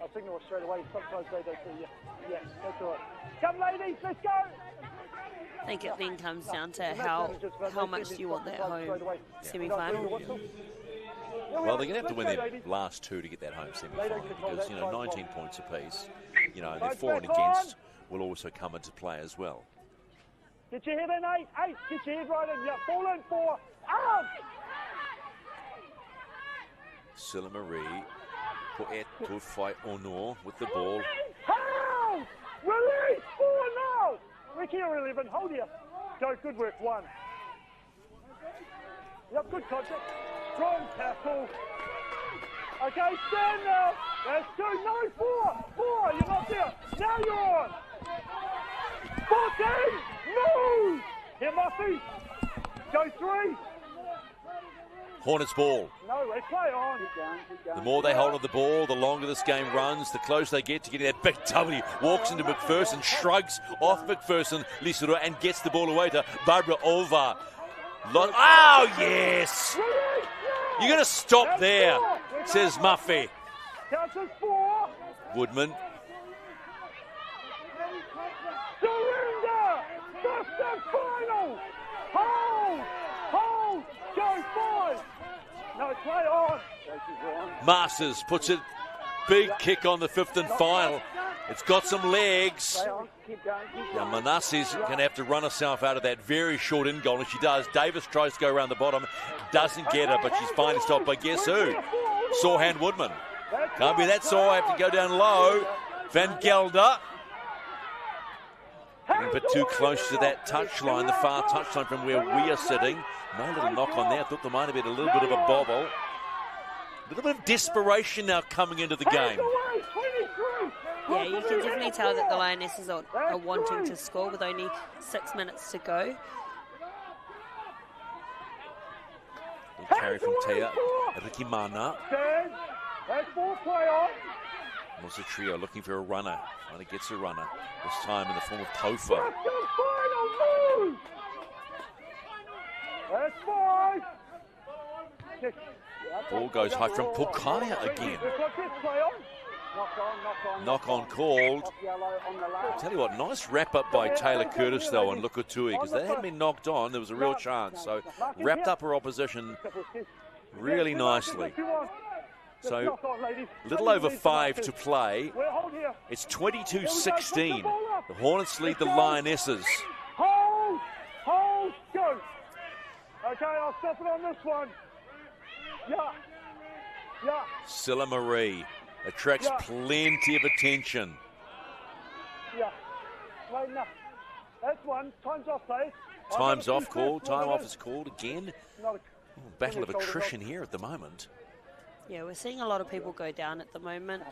I'll signal her straight away. Sometimes they don't see you. Yeah, that's all right. Come, ladies, let's go! I think it then comes down to how much do you want that home semi-final. Well, they're going to have to win their last 2 to get that home semi-final, because, 19 points apiece. Their for and against will also come into play as well. Get your head in, 8. Get your head right in. Yeah, fall in 4. Out! Scylla Marie, Poetofai Honor with the ball. Hold! Release! 4 now! Rick here, 11. Hold here. Go, good work. 1. Yep, good contact. Strong tackle. Okay, stand now. That's 2. No, 4. 4. You're not there. Now you're on. 14. Move. Here, Muffy. Go 3. Hornets ball. No, they play on. The more they hold on the ball, the longer this game runs, the closer they get to getting that big W. Walks into McPherson, shrugs off McPherson, Lisura, and gets the ball away to Barbara Ovar. Oh, yes! You're going to stop there, says Muffy. Counts as 4. Woodman. Surrender! First and final! Hold! Go 5! No, play on! Masters puts it, big kick on the 5th and final. It's got some legs. Now Manasseh's going to have to run herself out of that very short in goal, and she does. Davis tries to go around the bottom, doesn't get her, but she's finally stopped by guess who? Sorehand Woodman. Can't be that sore, I have to go down low. Van Gelder. A bit too close to that touchline, the far touchline from where we are sitting. No little knock on there. I thought there might have been a little bit of a bobble. A little bit of desperation now coming into the game. Yeah, you can definitely tell that the Lionesses are wanting to score with only 6 minutes to go. carry from Tea. Ricky Mana. Stand. That's 4 play on. Was a trio looking for a runner. Finally gets a runner. This time in the form of Pofa. That's the final move. That's 5. Ball goes high from Pukaya again. Knock on called. I'll tell you what, nice wrap up by Taylor Curtis though on Lukatui, because they hadn't been knocked on, there was a real chance. So wrapped up her opposition really nicely. So a little over 5 to play. It's 22-16. The Hornets lead the Lionesses. Hold, go. Okay, I'll stop it on this one. Yeah. Scylla Marie attracts plenty of attention. Yeah. Right enough. That's one. Time's off, please. Time's off called. Time off is called again. Battle of attrition here at the moment. Yeah, we're seeing a lot of people go down at the moment.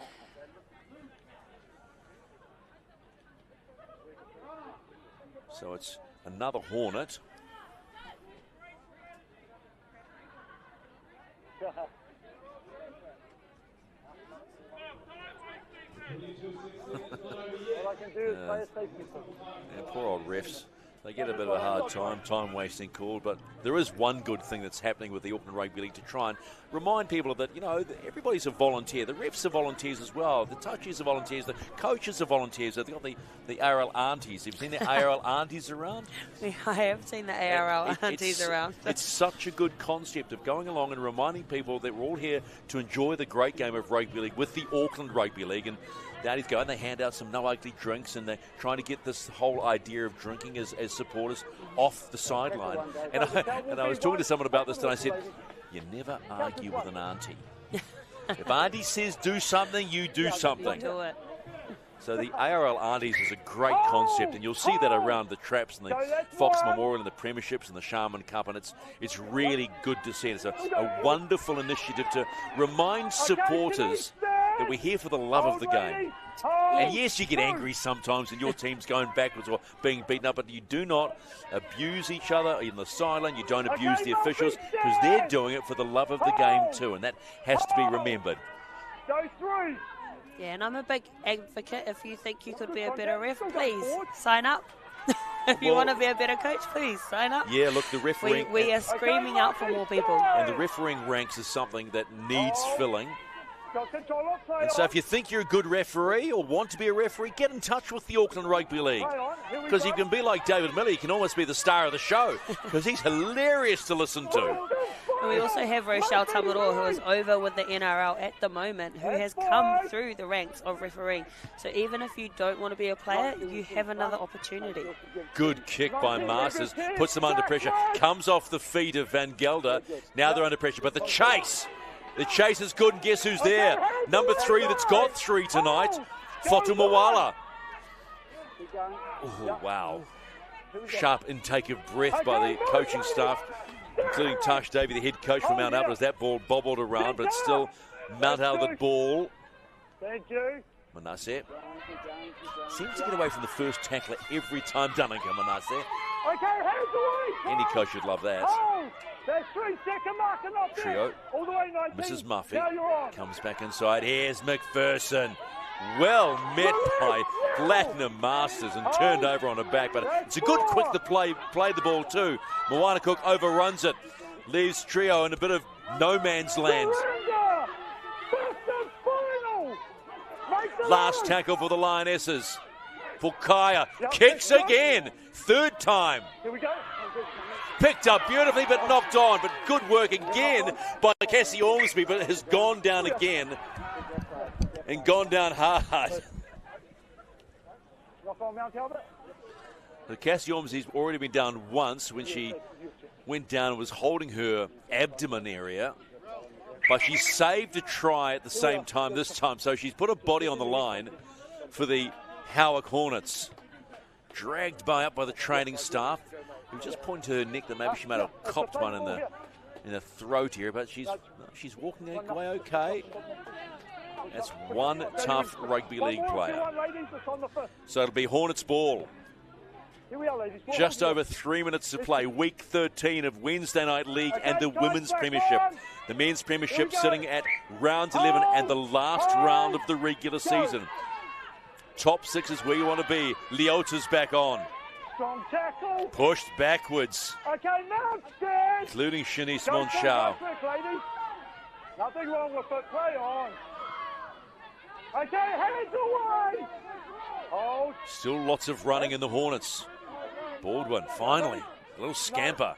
So it's another Hornet. All I can do is play a safety. Yeah, poor old refs. They get a bit of a hard time wasting call, but there is one good thing that's happening with the Auckland Rugby League to try and remind people that, you know, everybody's a volunteer. The refs are volunteers as well. The touchies are volunteers. The coaches are volunteers. They've got the ARL aunties. Have you seen the ARL aunties around? I have seen the ARL aunties around. It's such a good concept of going along and reminding people that we're all here to enjoy the great game of rugby league with the Auckland Rugby League. And the aunties go and they hand out some no ugly drinks, and they're trying to get this whole idea of drinking as supporters off the sideline. And I was talking to someone about this, and I said, you never argue with an auntie. If auntie says do something, you do something. Do it. So the ARL Aunties is a great concept, and you'll see that around the traps and the Fox Memorial and the Premierships and the Sharman Cup, and it's really good to see. It's a wonderful initiative to remind supporters that we're here for the love of the game. And yes, you get angry sometimes and your team's going backwards or being beaten up, but you do not abuse each other in the sideline. You don't abuse the officials, because they're doing it for the love of the game too, and that has to be remembered. Go through. Yeah, and I'm a big advocate. If you think you could be a better ref, please sign up. If you want to be a better coach, please sign up. Yeah, look, the refereeing... We are screaming out for more people. And the refereeing ranks is something that needs filling. And so if you think you're a good referee or want to be a referee, get in touch with the Auckland Rugby League. Because you can be like David Miller, you can almost be the star of the show, because he's hilarious to listen to. And we also have Rochelle Tamarua, who is over with the NRL at the moment, who has come through the ranks of refereeing. So even if you don't want to be a player, you have another opportunity. Good kick by Masters, puts them under pressure, comes off the feet of Van Gelder. Now they're under pressure, but the chase is good, and guess who's there? Number 3 that's got 3 tonight, Fotumawala. Oh, wow. Sharp intake of breath by the coaching staff, including Tash Davey, the head coach from Mount Albert, as that ball bobbled around, but it's still Mount Albert ball. Thank you. Manasseh seems to get away from the first tackler every time. Dunningham, Manasseh. Okay, hands away. Any coach would love that. Oh, that's 3-second marker, not there. Trio. All the way, 19. Mrs. Muffy Now you're on. comes back inside. Here's McPherson. Well met by Platinum Masters and turned over on her back, but it's a good quick to play the ball too. Moana Cook overruns it, leaves Trio in a bit of no man's land. Last tackle for the Lionesses. Pukaya kicks again, 3rd time. Here we go. Picked up beautifully but knocked on, but good work again by Cassie Ormsby, but has gone down again. And gone down hard. So Cassie Ormsby's already been down once when she went down and was holding her abdomen area. But she saved a try at the same time this time. So she's put her body on the line for the Howick Hornets. Dragged up by the training staff, who just pointed to her neck that maybe she might have copped one in the throat here. But she's walking away okay. That's one tough rugby league player. So it'll be Hornets ball. Here we are, ladies. Just over 3 minutes to play. Week 13 of Wednesday Night League and the Women's Premiership. The Men's Premiership sitting at round 11 and the last round of the regular season. Top 6 is where you want to be. Lionesses back on. Strong tackle. Pushed backwards. Okay, now stand. Including Shanice Monchau. Nothing wrong with it. Play on. Okay, hands away. Hold. Still lots of running in the Hornets. Baldwin, finally, a little scamper.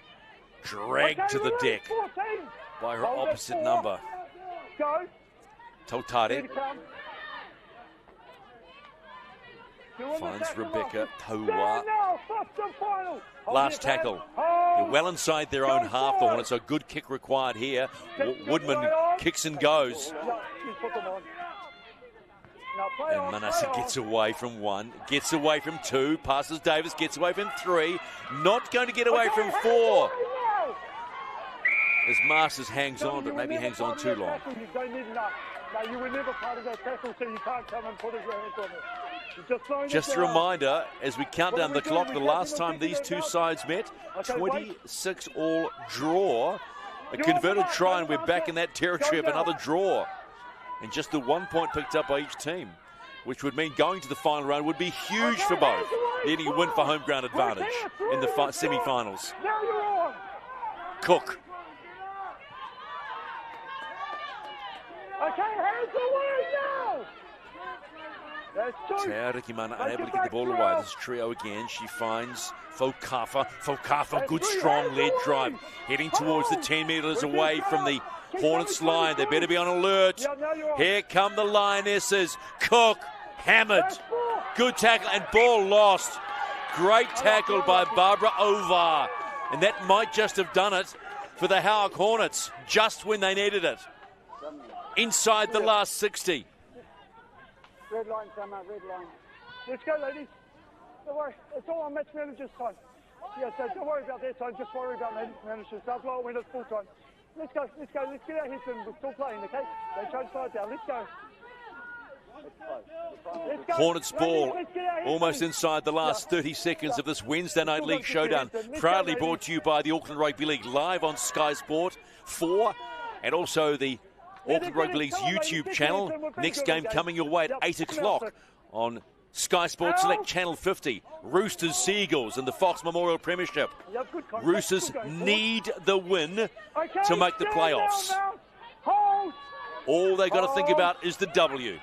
Dragged to the deck 14. by her opposite number. Go. Tautare finds Rebecca Taua. Last tackle. They're well inside their own half, the Hornets. A good kick required here. Woodman kicks and goes. And Manasseh gets away from 1, gets away from 2, passes Davis, gets away from 3, not going to get away from 4. As Masters hangs on, but maybe hangs on too long. You were never part of that tackle, so you can't come and put his hands on it. Just a reminder, as we count down the clock, the last time these two sides met, 26-all draw. A converted try, and we're back in that territory of another draw. And just the 1 point picked up by each team, which would mean going to the final round would be huge for both, needing a win for home ground advantage in the semi-finals. Cook. Okay, hands away now! Te Rikimana unable to get the ball away. This is Trio again. She finds Fokafa. Fokafa, good strong lead drive. Heading towards the 10 metres away from the Hornets line. They better be on alert. Here come the Lionesses. Cook, hammered. Good tackle and ball lost. Great tackle by Barbara Ovar. And that might just have done it for the Howick Hornets, just when they needed it. Inside the last 60. Red line, Summer, red line. Let's go, ladies. Don't worry, it's all on match manager's time. Yeah, so don't worry about their time, just worry about managers. They'll blow it when it's full time. Let's go, let's go, let's get our heads in. We're still playing, okay? They tried to slide down, let's go. Let's go. Hornets ball almost inside the last 30 seconds of this Wednesday Night League showdown. Proudly brought to you by the Auckland Rugby League, live on Sky Sport 4 and also the Auckland Rugby League's YouTube channel. Next game coming your way at 8 o'clock on Sky Sports Select Channel 50. Roosters, Seagulls and the Fox Memorial Premiership. Roosters need the win to make the playoffs. All they got to think about is the W.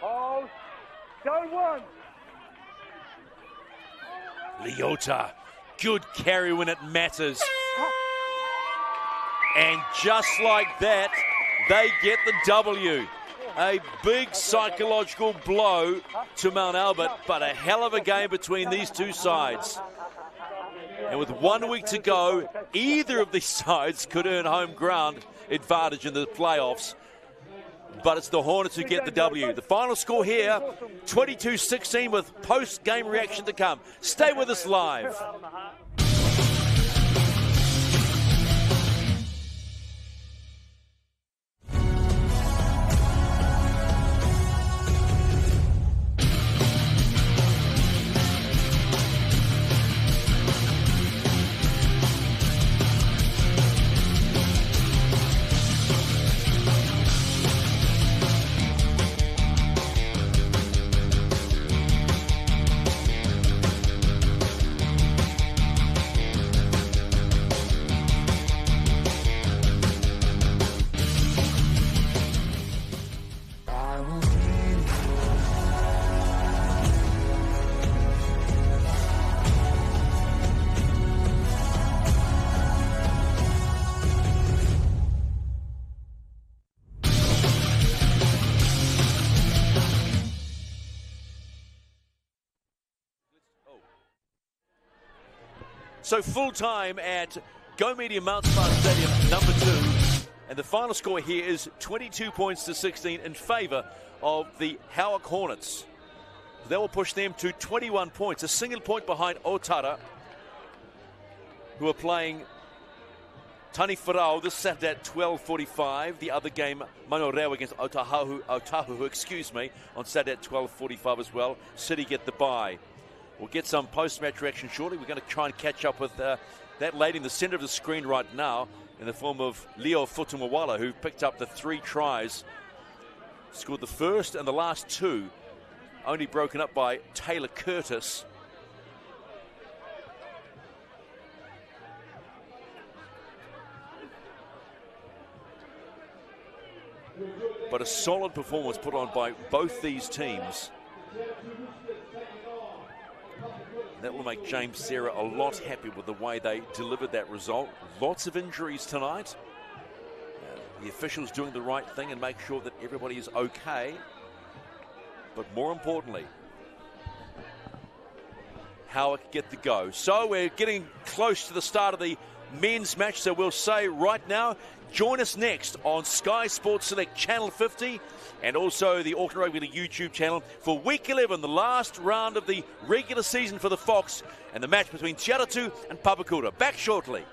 Leota, good carry when it matters. And just like that, they get the W. A big psychological blow to Mount Albert, but a hell of a game between these two sides. And with 1 week to go, either of these sides could earn home ground advantage in the playoffs. But it's the Hornets who get the W. The final score here, 22-16, with post-game reaction to come. Stay with us live. So full time at Go Media Mount Smart Stadium, number 2. And the final score here is 22 points to 16 in favour of the Howick Hornets. That will push them to 21 points, a single point behind Otara, who are playing Tani Wharau this Saturday at 12:45. The other game, Manoreo against Otahu, on Saturday at 12:45 as well. City get the bye. We'll get some post-match reaction shortly. We're going to try and catch up with that lady in the centre of the screen right now in the form of Leo Futumawala, who picked up the 3 tries, scored the first and the last 2, only broken up by Taylor Curtis. But a solid performance put on by both these teams. That will make James Serra a lot happy with the way they delivered that result. Lots of injuries tonight. The officials doing the right thing and make sure that everybody is okay. But more importantly, Howick get the go. So we're getting close to the start of the men's match. So we'll say right now, join us next on Sky Sports Select Channel 50 and also the Auckland Rugby League YouTube channel for Week 11, the last round of the regular season for the Fox and the match between Te Aratu and Papakura. Back shortly.